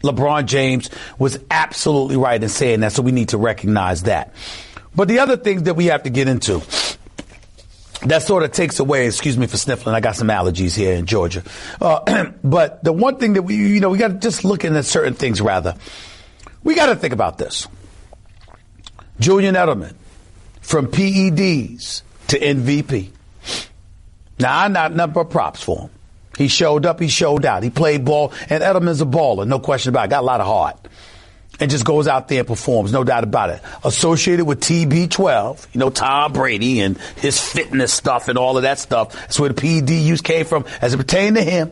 LeBron James was absolutely right in saying that, so we need to recognize that. But the other things that we have to get into that sort of takes away, excuse me for sniffling, I got some allergies here in Georgia. But the one thing that we got to just looking at certain things rather. We got to think about this. Julian Edelman, from PEDs to MVP. Now, I'm not nothing but props for him. He showed up, he showed out. He played ball, and Edelman's a baller, no question about it. Got a lot of heart. And just goes out there and performs, no doubt about it. Associated with TB12, Tom Brady and his fitness stuff and all of that stuff. That's where the PED use came from as it pertained to him.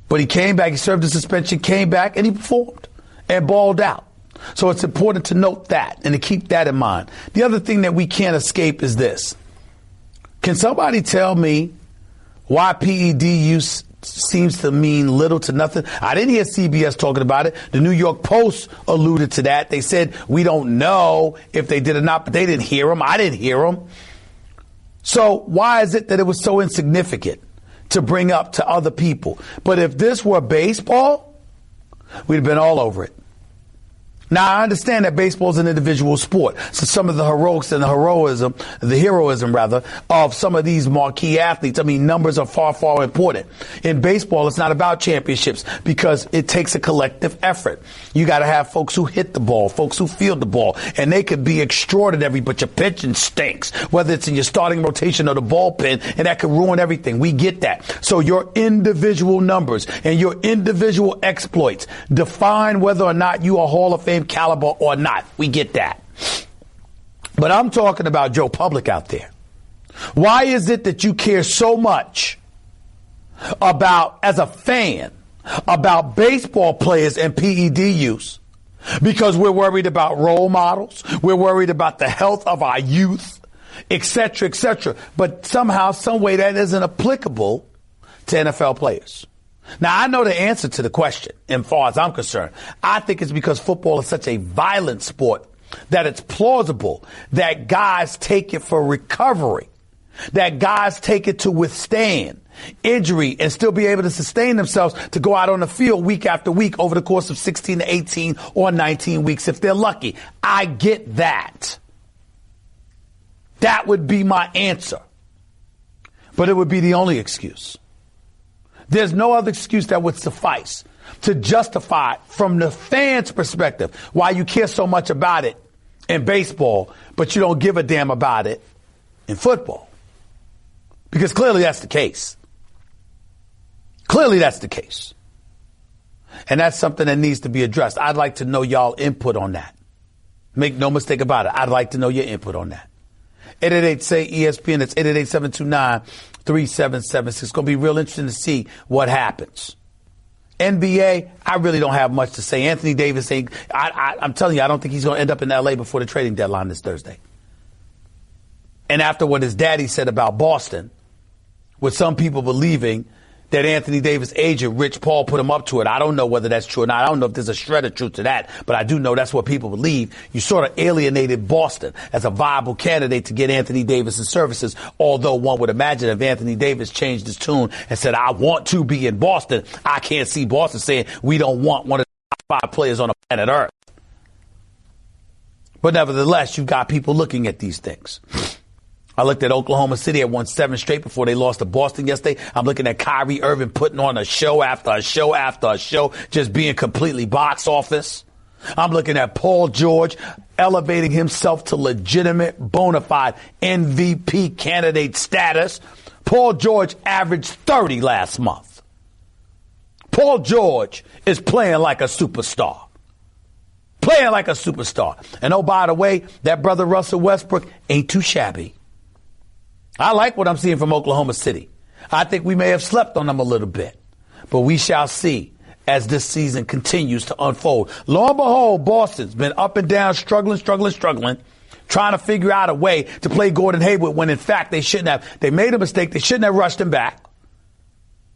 But he came back, he served his suspension, came back, and he performed and balled out. So it's important to note that and to keep that in mind. The other thing that we can't escape is this. Can somebody tell me why PED use seems to mean little to nothing? I didn't hear CBS talking about it. The New York Post alluded to that. They said, we don't know if they did or not, but they didn't hear them. I didn't hear them. So why is it that it was so insignificant to bring up to other people? But if this were baseball, we'd have been all over it. Now, I understand that baseball is an individual sport. So some of the heroics and the heroism of some of these marquee athletes, I mean, numbers are far, far important. In baseball, it's not about championships because it takes a collective effort. You got to have folks who hit the ball, folks who field the ball, and they could be extraordinary, but your pitching stinks, whether it's in your starting rotation or the bullpen, and that could ruin everything. We get that. So your individual numbers and your individual exploits define whether or not you are Hall of Fame caliber or not. We get that. But I'm talking about Joe Public out there. Why is it that you care so much about, as a fan, about baseball players and PED use? Because we're worried about role models. We're worried about the health of our youth, et cetera, et cetera. But somehow, some way that isn't applicable to NFL players. Now, I know the answer to the question, as far as I'm concerned. I think it's because football is such a violent sport that it's plausible that guys take it for recovery, that guys take it to withstand injury and still be able to sustain themselves to go out on the field week after week over the course of 16 to 18 or 19 weeks if they're lucky. I get that. That would be my answer. But it would be the only excuse. There's no other excuse that would suffice to justify, from the fans' perspective, why you care so much about it in baseball, but you don't give a damn about it in football. Because clearly that's the case. Clearly that's the case. And that's something that needs to be addressed. I'd like to know y'all input on that. Make no mistake about it. I'd like to know your input on that. 888-SAY-ESPN. That's 888-729-3776. It's going to be real interesting to see what happens. NBA, I really don't have much to say. Anthony Davis saying, I'm telling you, I don't think he's going to end up in L.A. before the trading deadline this Thursday. And after what his daddy said about Boston, with some people believing that Anthony Davis' agent, Rich Paul, put him up to it. I don't know whether that's true or not. I don't know if there's a shred of truth to that, but I do know that's what people believe. You sort of alienated Boston as a viable candidate to get Anthony Davis' services, although one would imagine if Anthony Davis changed his tune and said, I want to be in Boston, I can't see Boston saying we don't want one of the top 5 players on the planet Earth. But nevertheless, you've got people looking at these things. I looked at Oklahoma City. Had won 7 straight before they lost to Boston yesterday. I'm looking at Kyrie Irving putting on a show after a show after a show, just being completely box office. I'm looking at Paul George elevating himself to legitimate, bona fide MVP candidate status. Paul George averaged 30 last month. Paul George is playing like a superstar. Playing like a superstar. And oh, by the way, that brother Russell Westbrook ain't too shabby. I like what I'm seeing from Oklahoma City. I think we may have slept on them a little bit, but we shall see as this season continues to unfold. Lo and behold, Boston's been up and down, struggling, trying to figure out a way to play Gordon Hayward when, in fact, they shouldn't have. They made a mistake. They shouldn't have rushed him back.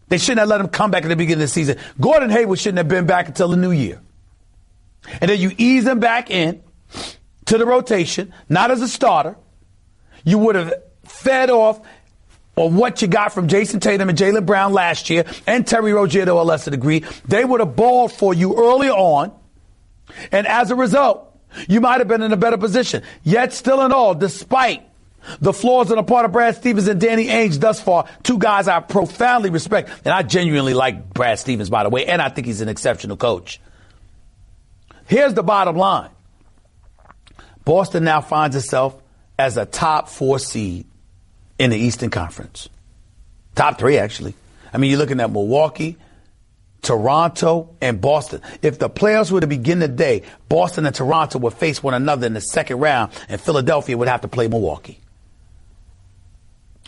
They shouldn't have let him come back at the beginning of the season. Gordon Hayward shouldn't have been back until the new year. And then you ease him back in to the rotation, not as a starter. You would have fed off on what you got from Jason Tatum and Jaylen Brown last year and Terry Rozier to a lesser degree. They would have balled for you early on. And as a result, you might have been in a better position. Yet still in all, despite the flaws on the part of Brad Stevens and Danny Ainge thus far, 2 guys I profoundly respect. And I genuinely like Brad Stevens, by the way, and I think he's an exceptional coach. Here's the bottom line. Boston now finds itself as a top 4 seed in the Eastern Conference. Top 3, actually. I mean, you're looking at Milwaukee, Toronto, and Boston. If the playoffs were to begin today, Boston and Toronto would face one another in the second round, and Philadelphia would have to play Milwaukee.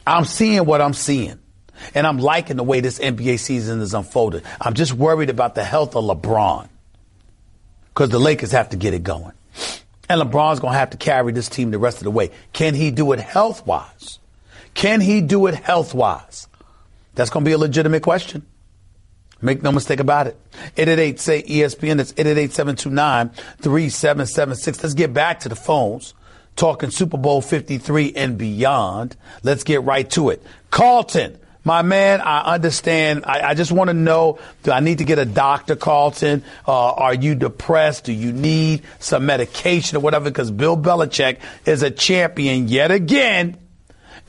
I'm seeing what I'm seeing, and I'm liking the way this NBA season is unfolded. I'm just worried about the health of LeBron because the Lakers have to get it going. And LeBron's going to have to carry this team the rest of the way. Can he do it health-wise? Can he do it health-wise? That's going to be a legitimate question. Make no mistake about it. 888-SAY-ESPN. That's 888-729-3776. Let's get back to the phones. Talking Super Bowl 53 and beyond. Let's get right to it. Carlton, my man, I understand. I just want to know, do I need to get a doctor, Carlton? Are you depressed? Do you need some medication or whatever? Because Bill Belichick is a champion yet again.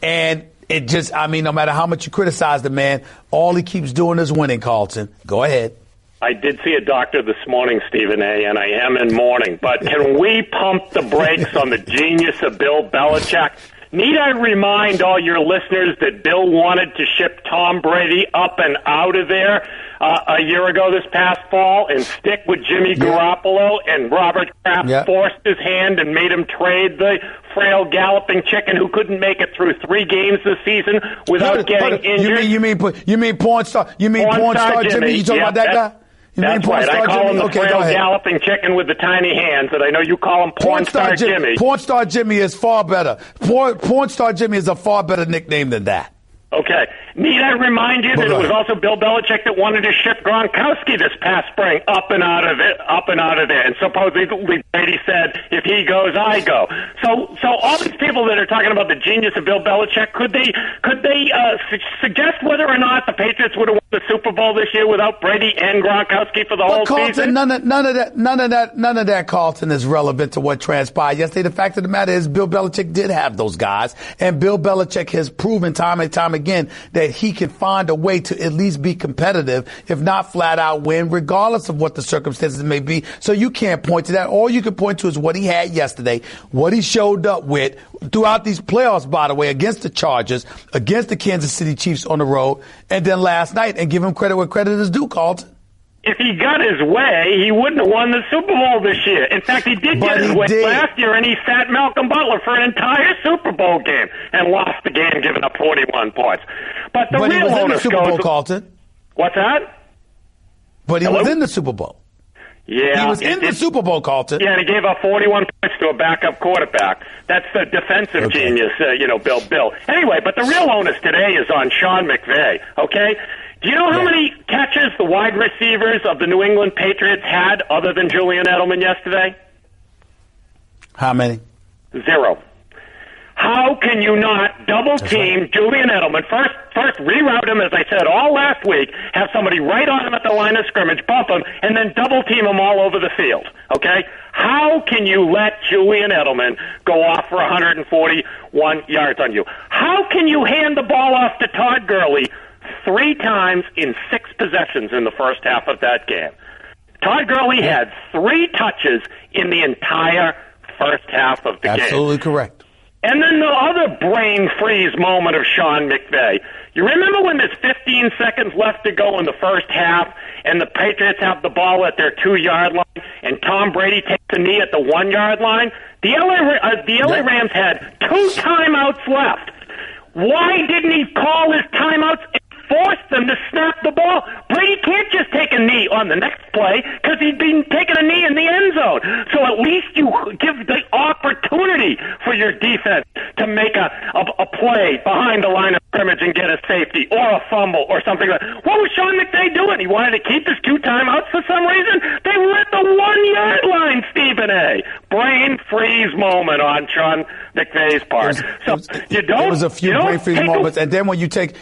And it just, I mean, no matter how much you criticize the man, all he keeps doing is winning, Carlton. Go ahead. I did see a doctor this morning, Stephen A., and I am in mourning. But can we pump the brakes on the genius of Bill Belichick? Need I remind all your listeners that Bill wanted to ship Tom Brady up and out of there a year ago this past fall and stick with Jimmy Garoppolo, and Robert Kraft forced his hand and made him trade the frail galloping chicken who couldn't make it through 3 games this season without getting injured? You mean porn star Jimmy? You talking about that guy? That's right. I call him the frail galloping chicken with the tiny hands, and I know you call him Porn Star Jimmy. Porn Star Jimmy is far better. Porn Star Jimmy is a far better nickname than that. Okay. Need I remind you that it was also Bill Belichick that wanted to ship Gronkowski this past spring up and out of there. And supposedly Brady said, if he goes, I go. So all these people that are talking about the genius of Bill Belichick, could they suggest whether or not the Patriots would have won the Super Bowl this year without Brady and Gronkowski for the whole season? None of that, Carlton, is relevant to what transpired yesterday. The fact of the matter is Bill Belichick did have those guys, and Bill Belichick has proven time and time again that he can find a way to at least be competitive, if not flat out win, regardless of what the circumstances may be. So you can't point to that. All you can point to is what he had yesterday, what he showed up with throughout these playoffs, by the way, against the Chargers, against the Kansas City Chiefs on the road, and then last night, and give him credit where credit is due, Carlton. If he got his way, he wouldn't have won the Super Bowl this year. In fact, he did get his way last year, and he sat Malcolm Butler for an entire Super Bowl game and lost the game, giving up 41 points. But the real onus goes... Super Bowl, Carlton. What's that? But he was in the Super Bowl. Yeah. He was in the Super Bowl, Carlton. Yeah, and he gave up 41 points to a backup quarterback. That's the defensive genius, Bill. Anyway, but the real onus today is on Sean McVay, okay? Do you know how many catches the wide receivers of the New England Patriots had other than Julian Edelman yesterday? How many? 0. How can you not double-team Julian Edelman? First reroute him, as I said, all last week, have somebody right on him at the line of scrimmage, bump him, and then double-team him all over the field, okay? How can you let Julian Edelman go off for 141 yards on you? How can you hand the ball off to Todd Gurley 3 times in 6 possessions in the first half of that game? Todd Gurley had 3 touches in the entire first half of the game. Absolutely correct. And then the other brain freeze moment of Sean McVay. You remember when there's 15 seconds left to go in the first half and the Patriots have the ball at their 2-yard line and Tom Brady takes a knee at the 1-yard line? The LA Rams had 2 timeouts left. Why didn't he call his timeouts and force them to snap the ball? Brady can't just take a knee on the next play because he'd been taking a knee in the end zone. So at least you give the opportunity for your defense to make a play behind the line of scrimmage and get a safety or a fumble or something like that. What was Sean McVay doing? He wanted to keep his 2 timeouts for some reason? They were at the 1-yard line, Stephen A. Brain freeze moment on Sean McVay's part. There was a few brain freeze moments, and then when you take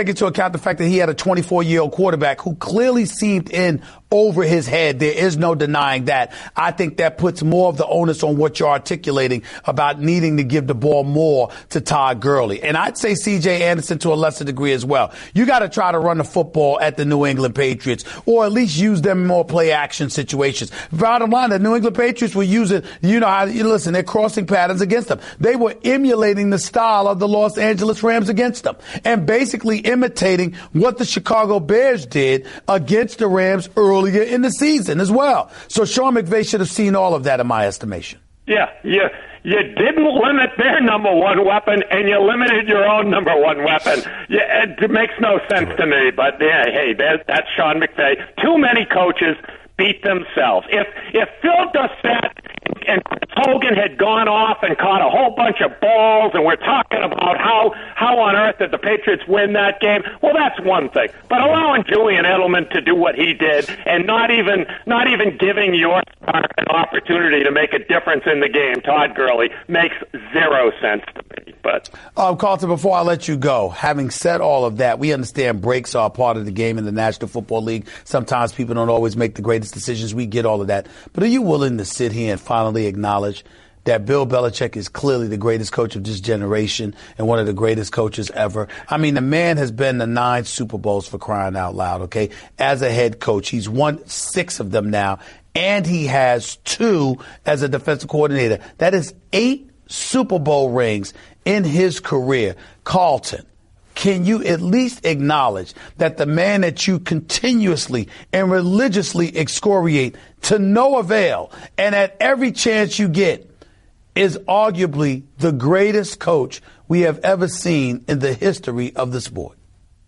into account the fact that he had a 24-year-old quarterback who clearly seemed in over his head, there is no denying that. I think that puts more of the onus on what you're articulating about needing to give the ball more to Todd Gurley. And I'd say C.J. Anderson to a lesser degree as well. You got to try to run the football at the New England Patriots, or at least use them in more play-action situations. Bottom line, the New England Patriots were using, they're crossing patterns against them. They were emulating the style of the Los Angeles Rams against them, and basically imitating what the Chicago Bears did against the Rams earlier in the season as well. So Sean McVay should have seen all of that, in my estimation. Yeah, you didn't limit their number one weapon, and you limited your own number one weapon. It makes no sense to me, but hey, that's Sean McVay. Too many coaches beat themselves. If Phil Dossett and Hogan had gone off and caught a whole bunch of balls, and we're talking about how on earth did the Patriots win that game, well, that's one thing. But allowing Julian Edelman to do what he did and not even giving your star an opportunity to make a difference in the game, Todd Gurley, makes 0 sense to me. But Carlton, before I let you go, having said all of that, we understand breaks are a part of the game in the National Football League. Sometimes people don't always make the greatest decisions. We get all of that. But are you willing to sit here and finally acknowledge that Bill Belichick is clearly the greatest coach of this generation and one of the greatest coaches ever? I mean, the man has been to 9 Super Bowls, for crying out loud, okay? As a head coach, he's won 6 of them now, and he has 2 as a defensive coordinator. That is 8 Super Bowl rings in his career. Carlton, can you at least acknowledge that the man that you continuously and religiously excoriate to no avail, and at every chance you get, is arguably the greatest coach we have ever seen in the history of the sport?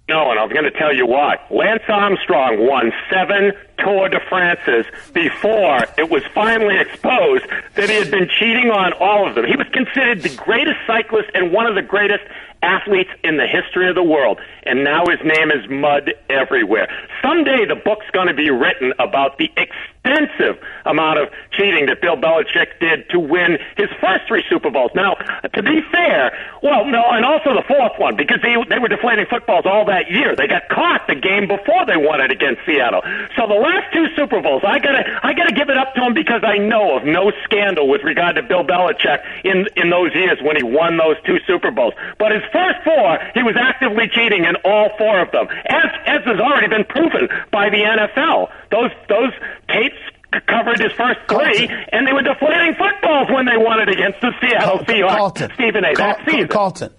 No, and I'm going to tell you why. Lance Armstrong won 7 Tour de France's before it was finally exposed that he had been cheating on all of them. He was considered the greatest cyclist and one of the greatest athletes in the history of the world, and now his name is mud everywhere. Someday the book's going to be written about the extensive amount of cheating that Bill Belichick did to win his first 3 Super Bowls. Now, to be fair, and also the 4th one, because they were deflating footballs all that year. They got caught the game before they won it against Seattle. So the last 2 Super Bowls, I gotta give it up to him, because I know of no scandal with regard to Bill Belichick in those years when he won those 2 Super Bowls. But his first 4, he was actively cheating in all 4 of them, as has already been proven by the NFL. Those tapes covered his first 3, and they were deflating footballs when they won it against the Seattle Seahawks. Stephen A. That season. Carlton.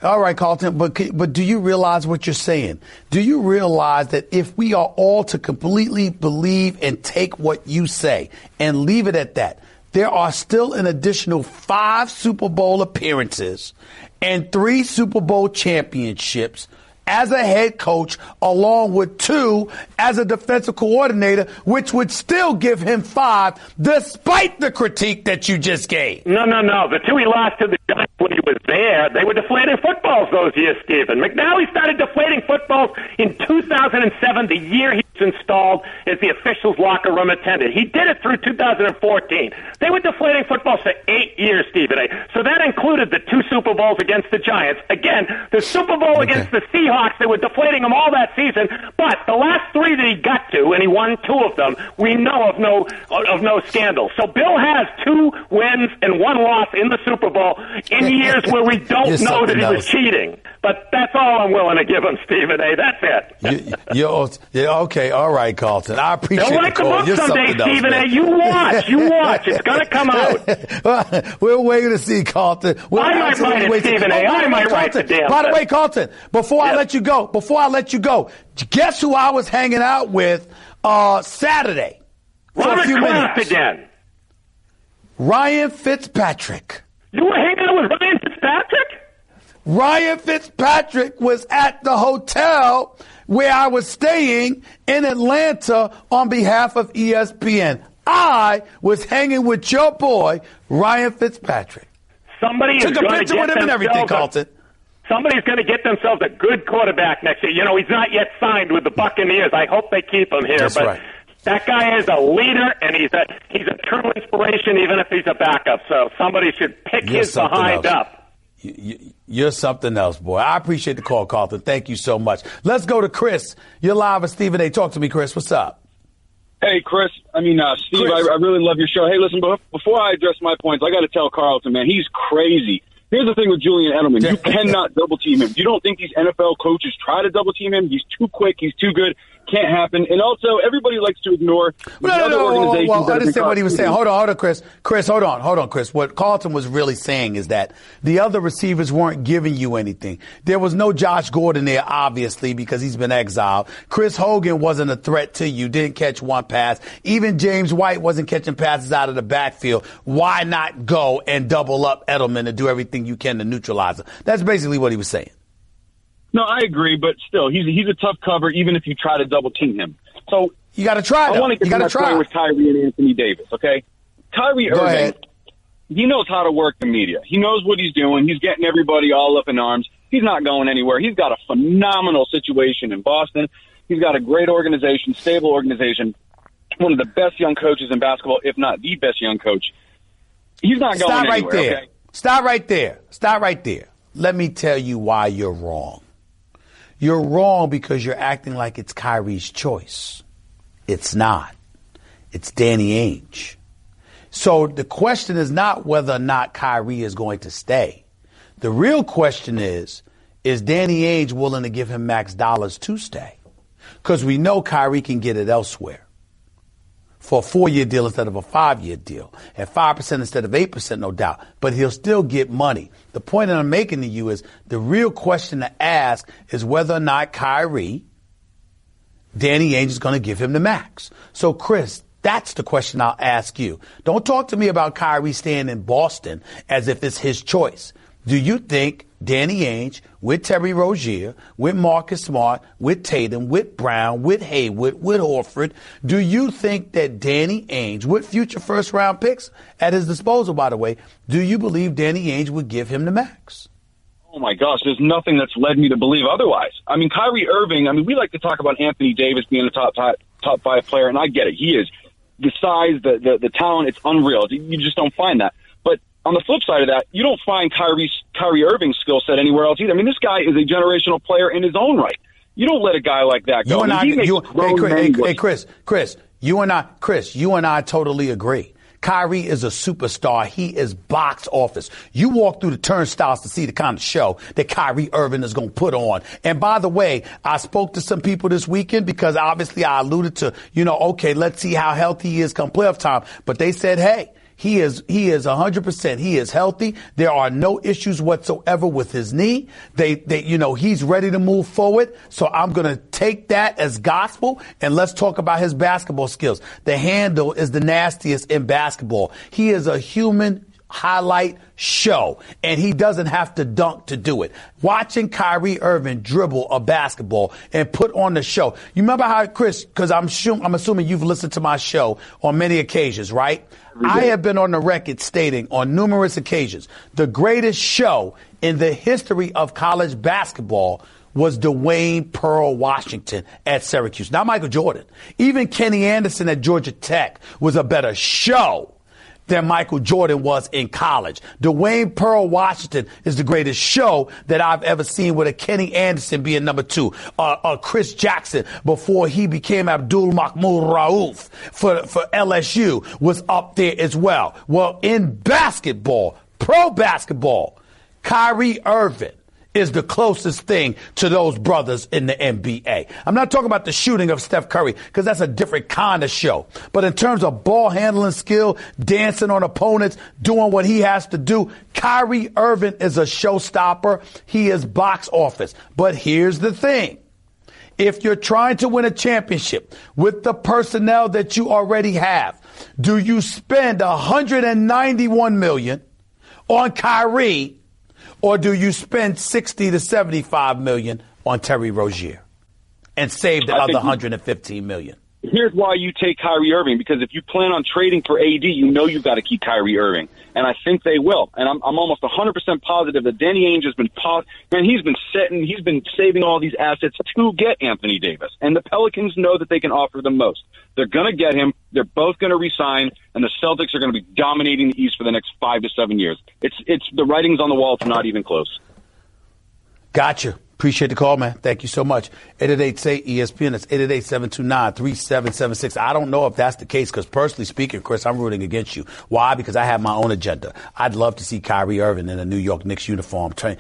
All right, Carlton, but do you realize what you're saying? Do you realize that if we are all to completely believe and take what you say and leave it at that, there are still an additional 5 Super Bowl appearances and 3 Super Bowl championships as a head coach, along with 2 as a defensive coordinator, which would still give him 5, despite the critique that you just gave. No. The 2 he lost to the Giants when he was there, they were deflating footballs those years, Stephen. McNally started deflating footballs in 2007, the year he was installed as the officials' locker room attendant. He did it through 2014. They were deflating footballs for 8 years, Stephen A. So that included the 2 Super Bowls against the Giants. Again, the Super Bowl against the Seahawks, they were deflating them all that season. But the last 3 that he got to, and he won 2 of them, we know of no scandal. So Bill has 2 wins and 1 loss in the Super Bowl in years where we don't know that he was cheating. But that's all I'm willing to give him, Stephen A. That's it. Okay, all right, Carlton. I appreciate They'll write the book someday, Stephen A. You watch. It's going to come out. We're waiting to see, Carlton. I might write it, Stephen A. I might write the damn. By the way, Carlton, before I let you go, guess who I was hanging out with Saturday for a few minutes? Again. Ryan Fitzpatrick. You were hanging out with Ryan Fitzpatrick? Ryan Fitzpatrick was at the hotel where I was staying in Atlanta on behalf of ESPN. I was hanging with your boy, Ryan Fitzpatrick. Somebody took a picture with him and everything, Carlton. Somebody's going to get themselves a good quarterback next year. You know, he's not yet signed with the Buccaneers. I hope they keep him here. That's right. That guy is a leader, and he's a true inspiration, even if he's a backup. So somebody should pick his behind up. You're something else, boy. I appreciate the call, Carlton. Thank you so much. Let's go to Chris. You're live with Stephen A. Talk to me, Chris. What's up? Hey, Steve, I really love your show. Hey, listen, before I address my points, I got to tell Carlton, man, he's crazy. Here's the thing with Julian Edelman. You cannot double-team him. You don't think these NFL coaches try to double-team him? He's too quick. He's too good. Can't happen. And also, everybody likes to ignore other organizations. Well, I understand what he was saying. Hold on, Chris. Hold on, Chris. What Carlton was really saying is that the other receivers weren't giving you anything. There was no Josh Gordon there, obviously, because he's been exiled. Chris Hogan wasn't a threat to you. Didn't catch 1 pass. Even James White wasn't catching passes out of the backfield. Why not go and double up Edelman and do everything you can to neutralize him? That's basically what he was saying. No, I agree, but still, he's a tough cover, even if you try to double team him. So you got to try. I want to get to my point with Kyrie and Anthony Davis. Okay, Kyrie Irving, he knows how to work the media. He knows what he's doing. He's getting everybody all up in arms. He's not going anywhere. He's got a phenomenal situation in Boston. He's got a great organization, stable organization. One of the best young coaches in basketball, if not the best young coach. He's not going anywhere. Okay? Stop right there. Let me tell you why you're wrong. You're wrong because you're acting like it's Kyrie's choice. It's not. It's Danny Ainge. So the question is not whether or not Kyrie is going to stay. The real question is Danny Ainge willing to give him max dollars to stay? Because we know Kyrie can get it elsewhere for a 4-year deal instead of a 5-year deal, at 5% instead of 8%, no doubt. But he'll still get money. The point that I'm making to you is the real question to ask is whether or not Kyrie, Danny Ainge is going to give him the max. So, Chris, that's the question I'll ask you. Don't talk to me about Kyrie staying in Boston as if it's his choice. Do you think Danny Ainge, with Terry Rozier, with Marcus Smart, with Tatum, with Brown, with Hayward, with Horford, do you think that Danny Ainge, with future first-round picks at his disposal, by the way, do you believe Danny Ainge would give him the max? Oh, my gosh, there's nothing that's led me to believe otherwise. I mean, Kyrie Irving, we like to talk about Anthony Davis being a top 5 player, and I get it. He is. The size, the talent, it's unreal. You just don't find that. But on the flip side of that, you don't find Kyrie Irving's skill set anywhere else either. I mean, this guy is a generational player in his own right. You don't let a guy like that go. Chris, you and I totally agree. Kyrie is a superstar. He is box office. You walk through the turnstiles to see the kind of show that Kyrie Irving is going to put on. And by the way, I spoke to some people this weekend because obviously I alluded to, okay, let's see how healthy he is come playoff time. But they said, hey, he is 100%. He is healthy. There are no issues whatsoever with his knee. He's ready to move forward. So I'm going to take that as gospel and let's talk about his basketball skills. The handle is the nastiest in basketball. He is a human highlight show, and he doesn't have to dunk to do it. Watching Kyrie Irving dribble a basketball and put on the show. You remember how, Chris, because I'm assuming you've listened to my show on many occasions, right? I have been on the record stating on numerous occasions the greatest show in the history of college basketball was Dwayne Pearl Washington at Syracuse. Not Michael Jordan. Even Kenny Anderson at Georgia Tech was a better show than Michael Jordan was in college. Dwayne Pearl Washington is the greatest show that I've ever seen, with a Kenny Anderson being number 2. Chris Jackson, before he became Abdul Mahmoud Rauf for LSU, was up there as well. Well, in basketball, pro basketball, Kyrie Irving is the closest thing to those brothers in the NBA. I'm not talking about the shooting of Steph Curry, because that's a different kind of show. But in terms of ball handling skill, dancing on opponents, doing what he has to do, Kyrie Irving is a showstopper. He is box office. But here's the thing. If you're trying to win a championship with the personnel that you already have, do you spend $191 million on Kyrie, or do you spend $60 to $75 million on Terry Rozier and save the other $115 million? Here's why you take Kyrie Irving, because if you plan on trading for AD, you know you've got to keep Kyrie Irving. And I think they will. And I'm almost 100% positive that Danny Ainge has been he's been saving all these assets to get Anthony Davis. And the Pelicans know that they can offer the most. They're going to get him. They're both going to resign, and the Celtics are going to be dominating the East for the next 5 to 7 years. It's the writing's on the wall. It's not even close. Gotcha. Appreciate the call, man. Thank you so much. 888-SAY-ESPN. That's 888-729-3776. I don't know if that's the case, because personally speaking, Chris, I'm rooting against you. Why? Because I have my own agenda. I'd love to see Kyrie Irving in a New York Knicks uniform turn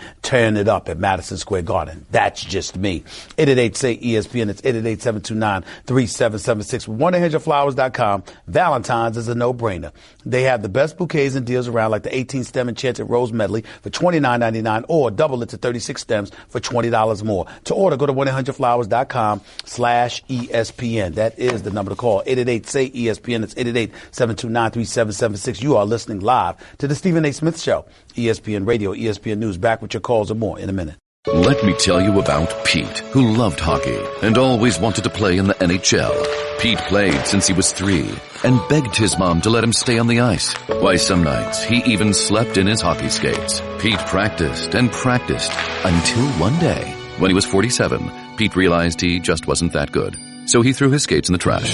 it up at Madison Square Garden. That's just me. 888-SAY-ESPN. That's 888-729-3776. 1-800-Flowers.com. Valentine's is a no-brainer. They have the best bouquets and deals around, like the 18 stem enchanted rose medley for $29.99, or double it to 36 stems for $20 more. To order, go to 1-800-Flowers.com/ESPN. That is the number to call. 888-SAY-ESPN. It's 888-729-3776. You are listening live to the Stephen A. Smith Show. ESPN Radio, ESPN News. Back with your calls and more in a minute. Let me tell you about Pete, who loved hockey and always wanted to play in the NHL. Pete played since he was 3 and begged his mom to let him stay on the ice. Why, some nights he even slept in his hockey skates. Pete practiced and practiced until one day, when he was 47, Pete realized he just wasn't that good. So he threw his skates in the trash.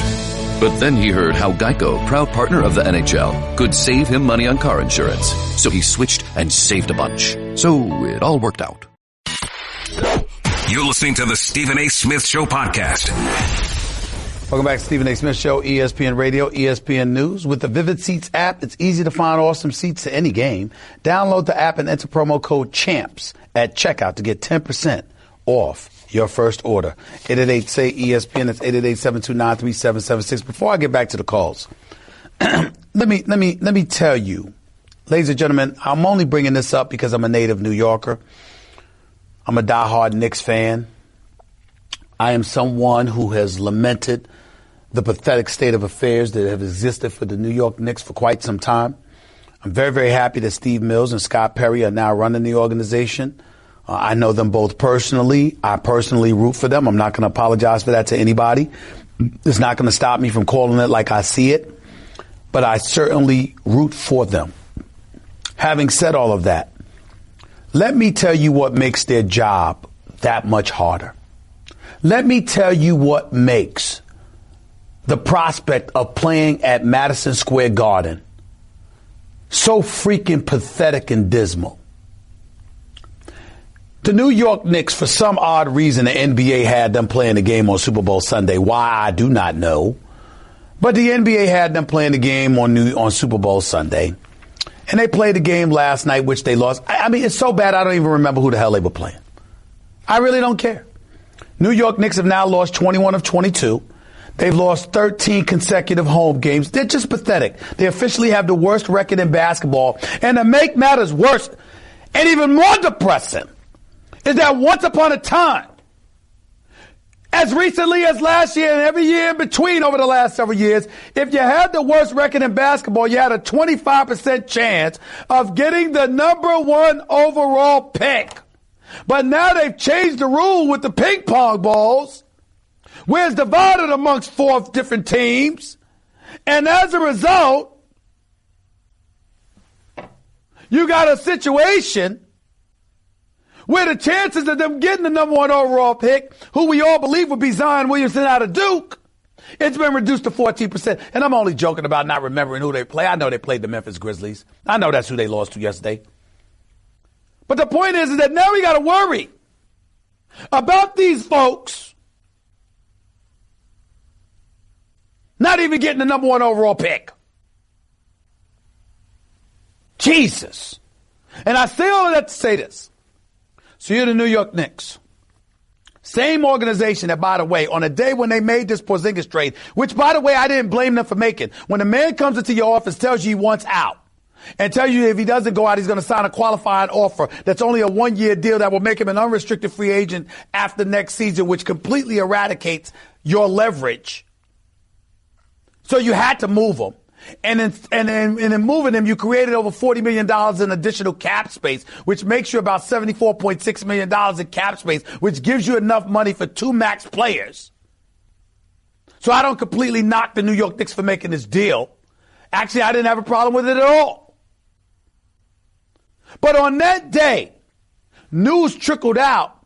But then he heard how Geico, proud partner of the NHL, could save him money on car insurance. So he switched and saved a bunch. So it all worked out. You're listening to the Stephen A. Smith Show podcast. Welcome back to Stephen A. Smith Show, ESPN Radio, ESPN News. With the Vivid Seats app, it's easy to find awesome seats to any game. Download the app and enter promo code CHAMPS at checkout to get 10% off your first order. 888-SAY-ESPN. That's 888-729-3776. Before I get back to the calls, let me tell you, ladies and gentlemen, I'm only bringing this up because I'm a native New Yorker. I'm a diehard Knicks fan. I am someone who has lamented the pathetic state of affairs that have existed for the New York Knicks for quite some time. I'm very, very happy that Steve Mills and Scott Perry are now running the organization. I know them both personally. I personally root for them. I'm not going to apologize for that to anybody. It's not going to stop me from calling it like I see it. But I certainly root for them. Having said all of that, let me tell you what makes their job that much harder. Let me tell you what makes the prospect of playing at Madison Square Garden so freaking pathetic and dismal. The New York Knicks, for some odd reason, the NBA had them playing the game on Super Bowl Sunday. Why, I do not know. But the NBA had them playing the game on Super Bowl Sunday. And they played the game last night, which they lost. I mean, it's so bad I don't even remember who the hell they were playing. I really don't care. New York Knicks have now lost 21 of 22. They've lost 13 consecutive home games. They're just pathetic. They officially have the worst record in basketball. And to make matters worse, and even more depressing, is that once upon a time, As recently as last year and every year in between over the last several years, if you had the worst record in basketball, you had a 25% chance of getting the number 1 overall pick. But now they've changed the rule with the ping pong balls, where it's divided amongst 4 different teams. And as a result, you got a situation where the chances of them getting the number 1 overall pick, who we all believe would be Zion Williamson out of Duke, it's been reduced to 14%. And I'm only joking about not remembering who they play. I know they played the Memphis Grizzlies. I know that's who they lost to yesterday. But the point is that now we got to worry about these folks not even getting the number 1 overall pick. Jesus. And I say all of that to say this. So you're the New York Knicks. Same organization that, by the way, on a day when they made this Porzingis trade, which, by the way, I didn't blame them for making. When a man comes into your office, tells you he wants out, and tells you if he doesn't go out, he's going to sign a qualifying offer that's only a 1-year deal that will make him an unrestricted free agent after next season, which completely eradicates your leverage. So you had to move him. And in moving him, you created over $40 million in additional cap space, which makes you about $74.6 million in cap space, which gives you enough money for 2 max players. So I don't completely knock the New York Knicks for making this deal. Actually, I didn't have a problem with it at all. But on that day, news trickled out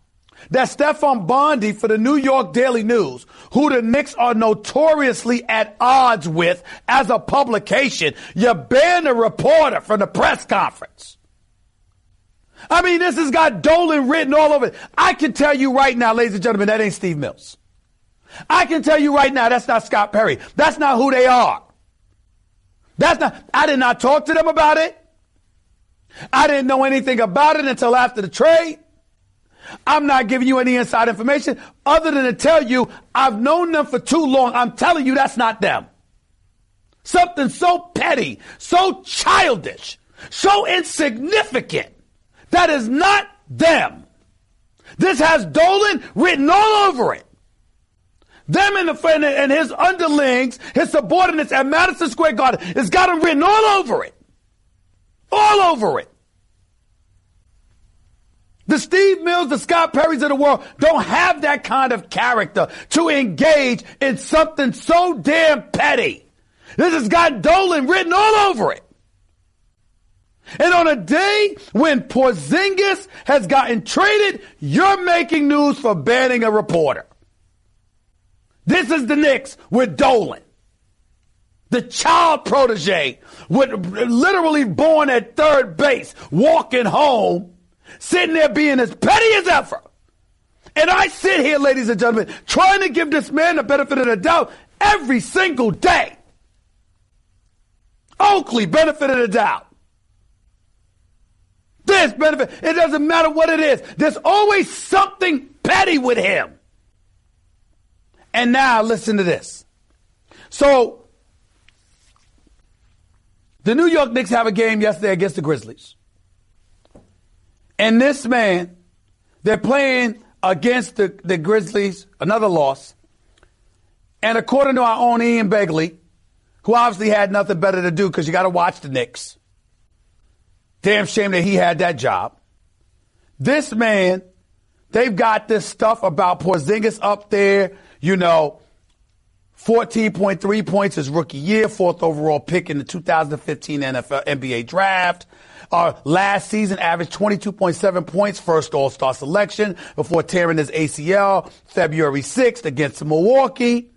that Stephon Bondi for the New York Daily News, who the Knicks are notoriously at odds with as a publication, you banned a reporter from the press conference. I mean, this has got Dolan written all over it. I can tell you right now, ladies and gentlemen, that ain't Steve Mills. I can tell you right now, that's not Scott Perry. That's not who they are. I did not talk to them about it. I didn't know anything about it until after the trade. I'm not giving you any inside information other than to tell you I've known them for too long. I'm telling you that's not them. Something so petty, so childish, so insignificant. That is not them. This has Dolan written all over it. Them and his underlings, his subordinates at Madison Square Garden, has got them written all over it. All over it. The Steve Mills, the Scott Perrys of the world don't have that kind of character to engage in something so damn petty. This has got Dolan written all over it. And on a day when Porzingis has gotten traded, you're making news for banning a reporter. This is the Knicks with Dolan. The child protege, literally born at third base, walking home, sitting there being as petty as ever. And I sit here, ladies and gentlemen, trying to give this man the benefit of the doubt every single day. Oakley, benefit of the doubt. This benefit, it doesn't matter what it is. There's always something petty with him. And now listen to this. So the New York Knicks have a game yesterday against the Grizzlies. And this man, they're playing against the Grizzlies, another loss. And according to our own Ian Begley, who obviously had nothing better to do because you got to watch the Knicks. Damn shame that he had that job. This man, they've got this stuff about Porzingis up there, 14.3 points his rookie year, 4th overall pick in the 2015 NBA draft. Last season averaged 22.7 points, first All-Star selection before tearing his ACL February 6th against Milwaukee.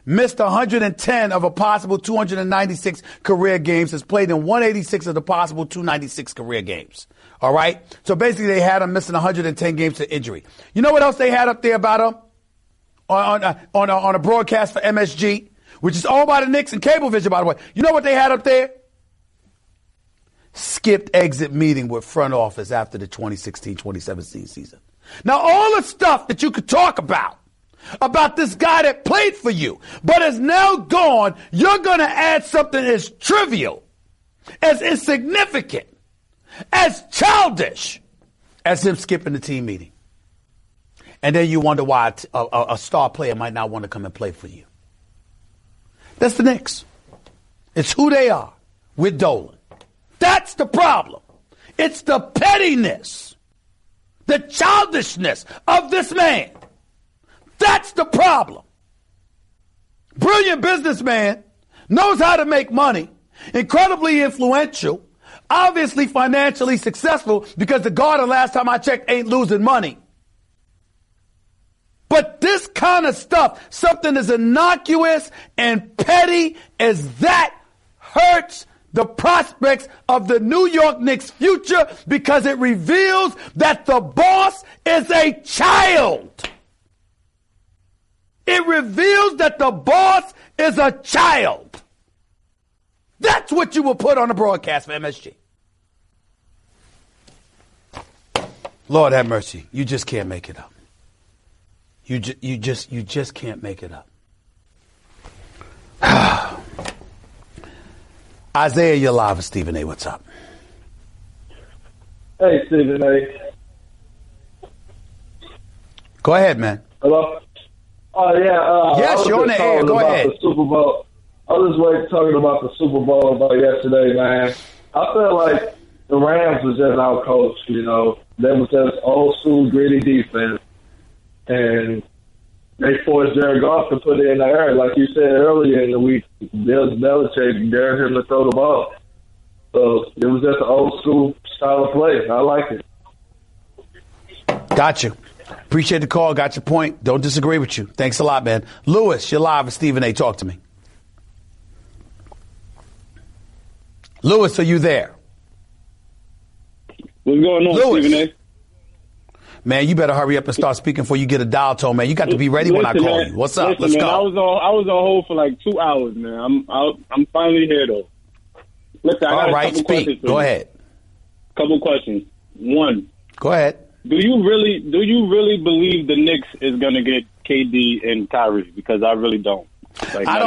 Missed 110 of a possible 296 career games. Has played in 186 of the possible 296 career games. All right? So basically they had him missing 110 games to injury. You know what else they had up there about him? On a broadcast for MSG, which is owned by the Knicks and Cablevision, by the way. You know what they had up there? Skipped exit meeting with front office after the 2016-2017 season. Now, all the stuff that you could talk about this guy that played for you, but is now gone, you're going to add something as trivial, as insignificant, as childish as him skipping the team meeting. And then you wonder why a star player might not want to come and play for you. That's the Knicks. It's who they are with Dolan. That's the problem. It's the pettiness, the childishness of this man. That's the problem. Brilliant businessman, knows how to make money, incredibly influential, obviously financially successful because the Garden, last time I checked, ain't losing money. But this kind of stuff, something as innocuous and petty as that, hurts the prospects of the New York Knicks' future because it reveals that the boss is a child. It reveals that the boss is a child. That's what you will put on the broadcast for MSG. Lord have mercy. You just can't make it up. You just can't make it up. Isaiah, you're live with Stephen A. What's up? Hey, Stephen A. Go ahead, man. Hello? Oh, yeah. Yes, you're on the air. Go ahead. The Super Bowl. I was just talking about the Super Bowl about yesterday, man. I feel like the Rams was just outcoached, you know. They was just old school, gritty defense. And they forced Jared Goff to put it in the air. Like you said earlier in the week, Bill Belichick dared him to throw the ball. So it was just an old school style of play. I like it. Got you. Appreciate the call. Got your point. Don't disagree with you. Thanks a lot, man. Lewis, you're live with Stephen A. Talk to me. Lewis, are you there? What's going on, Lewis? Stephen A.? Man, you better hurry up and start speaking before you get a dial tone, man. You got to be ready when I call you. What's up? Let's man, go. I was on hold for like 2 hours, man. I'm finally here though. Listen, I got all right, speak. Go ahead. Couple questions. One. Go ahead. Do you really believe the Knicks is gonna get KD and Kyrie? Because I really don't. Like, I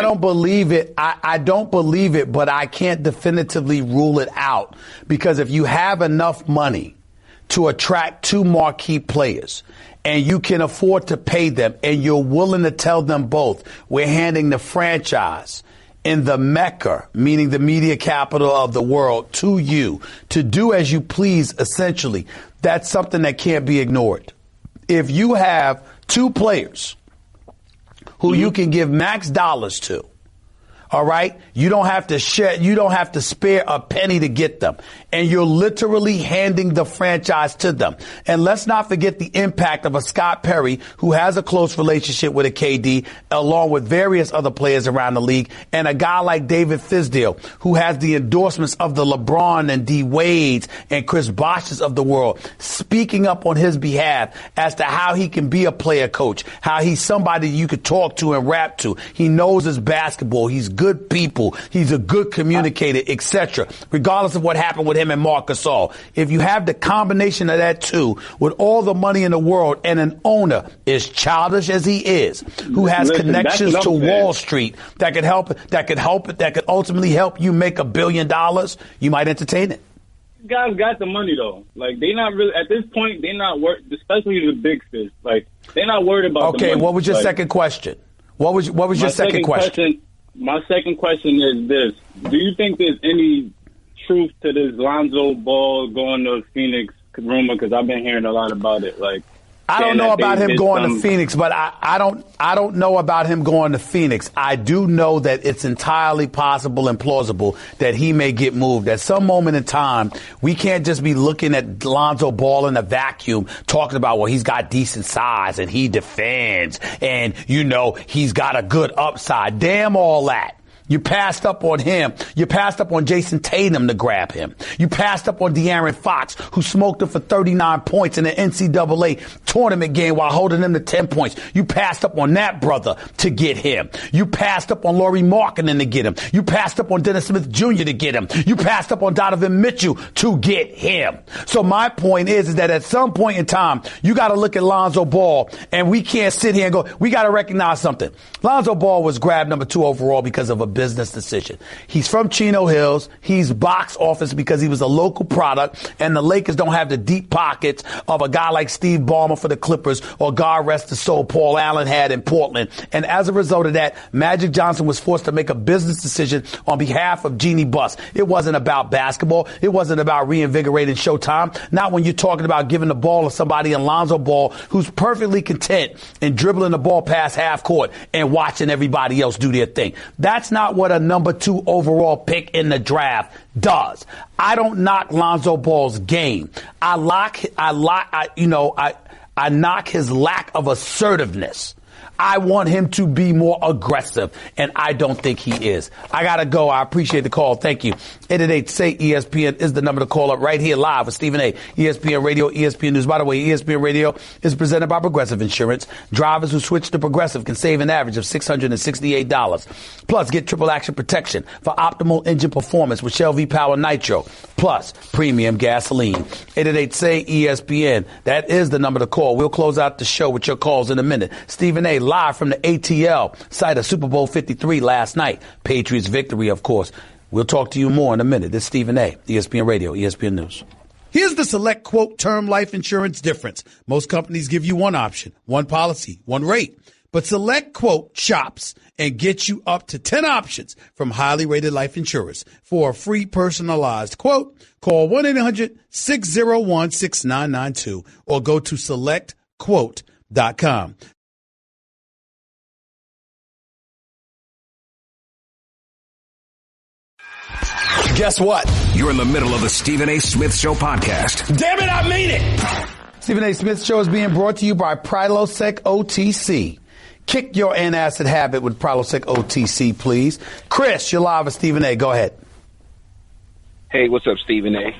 don't believe it. I don't believe it, but I can't definitively rule it out because if you have enough money to attract two marquee players and you can afford to pay them and you're willing to tell them both, we're handing the franchise in the Mecca, meaning the media capital of the world, to you to do as you please, essentially, that's something that can't be ignored. If you have two players who you can give max dollars to, all right, you don't have to spare a penny to get them. And you're literally handing the franchise to them. And let's not forget the impact of a Scott Perry who has a close relationship with a KD, along with various other players around the league, and a guy like David Fisdale who has the endorsements of the LeBron and D Wades and Chris Bosh's of the world, speaking up on his behalf as to how he can be a player coach, how he's somebody you could talk to and rap to. He knows his basketball. He's good people. He's a good communicator, etc. Regardless of what happened with him and Marc Gasol. If you have the combination of that two with all the money in the world and an owner as childish as he is, who has connections to Wall Street that could ultimately help you make $1 billion, you might entertain it. Guys got the money though. Like they not really at this point. They're not worried, especially the big fish. Like they're not worried about. Okay, the money. What was your second question? What was your second question? My second question is this: do you think there's any truth to this Lonzo Ball going to Phoenix rumor? Because I've been hearing a lot about it. Like, I don't know about him going to Phoenix, but I don't know about him going to Phoenix. I do know that it's entirely possible and plausible that he may get moved. At some moment in time, we can't just be looking at Lonzo Ball in a vacuum, talking about, well, he's got decent size and he defends and, he's got a good upside. Damn all that. You passed up on him. You passed up on Jason Tatum to grab him. You passed up on De'Aaron Fox, who smoked him for 39 points in an NCAA tournament game while holding him to 10 points. You passed up on that brother to get him. You passed up on Lauri Markkanen to get him. You passed up on Dennis Smith Jr. to get him. You passed up on Donovan Mitchell to get him. So my point is that at some point in time, you got to look at Lonzo Ball, and we can't sit here and go, we got to recognize something. Lonzo Ball was grabbed number 2 overall because of a business decision. He's from Chino Hills. He's box office because he was a local product, and the Lakers don't have the deep pockets of a guy like Steve Ballmer for the Clippers or, God rest his soul, Paul Allen had in Portland. And as a result of that, Magic Johnson was forced to make a business decision on behalf of Jeannie Buss. It wasn't about basketball. It wasn't about reinvigorating Showtime. Not when you're talking about giving the ball to somebody in Lonzo Ball who's perfectly content in dribbling the ball past half court and watching everybody else do their thing. That's not what a number 2 overall pick in the draft does. I don't knock Lonzo Ball's game. I knock his lack of assertiveness. I want him to be more aggressive, and I don't think he is. I got to go. I appreciate the call. Thank you. 888-SAY-ESPN is the number to call up right here live with Stephen A. ESPN Radio, ESPN News. By the way, ESPN Radio is presented by Progressive Insurance. Drivers who switch to Progressive can save an average of $668. Plus, get triple action protection for optimal engine performance with Shell V-Power Nitro. Plus, premium gasoline. 888-SAY-ESPN. That is the number to call. We'll close out the show with your calls in a minute. Stephen A. live from the ATL site of Super Bowl 53 last night. Patriots victory, of course. We'll talk to you more in a minute. This is Stephen A., ESPN Radio, ESPN News. Here's the Select Quote term life insurance difference. Most companies give you one option, one policy, one rate. But Select Quote shops and gets you up to 10 options from highly rated life insurers. For a free personalized quote, call 1-800-601-6992 or go to selectquote.com. Guess what? You're in the middle of the Stephen A. Smith Show podcast. Damn it, I mean it! Stephen A. Smith Show is being brought to you by Prilosec OTC. Kick your antacid habit with Prilosec OTC, please. Chris, you're live with Stephen A. Go ahead. Hey, what's up, Stephen A.?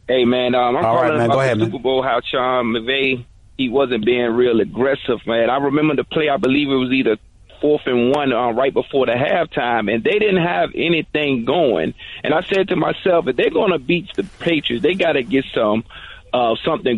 Hey, man, I'm calling about the Super Bowl, how Sean McVay, he wasn't being real aggressive, man. I remember the play, I believe it was either 4th and 1 right before the halftime, and they didn't have anything going. And I said to myself, if they're going to beat the Patriots, they got to get something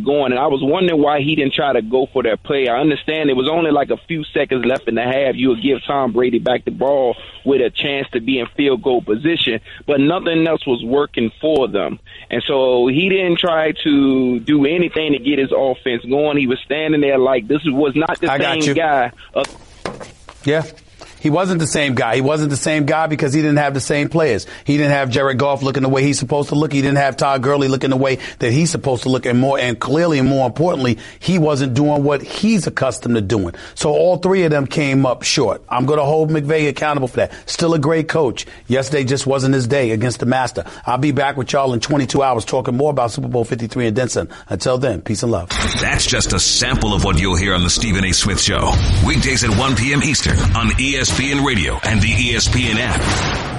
going. And I was wondering why he didn't try to go for that play. I understand it was only like a few seconds left in the half. You would give Tom Brady back the ball with a chance to be in field goal position, but nothing else was working for them. And so he didn't try to do anything to get his offense going. He was standing there like this was not the same guy. Yeah. He wasn't the same guy. He wasn't the same guy because he didn't have the same players. He didn't have Jared Goff looking the way he's supposed to look. He didn't have Todd Gurley looking the way that he's supposed to look, and clearly and more importantly, he wasn't doing what he's accustomed to doing. So all three of them came up short. I'm going to hold McVay accountable for that. Still a great coach. Yesterday just wasn't his day against the master. I'll be back with y'all in 22 hours talking more about Super Bowl 53 and Denson. Until then, peace and love. That's just a sample of what you'll hear on the Stephen A. Smith Show. Weekdays at 1 p.m. Eastern on ESPN Radio and the ESPN app.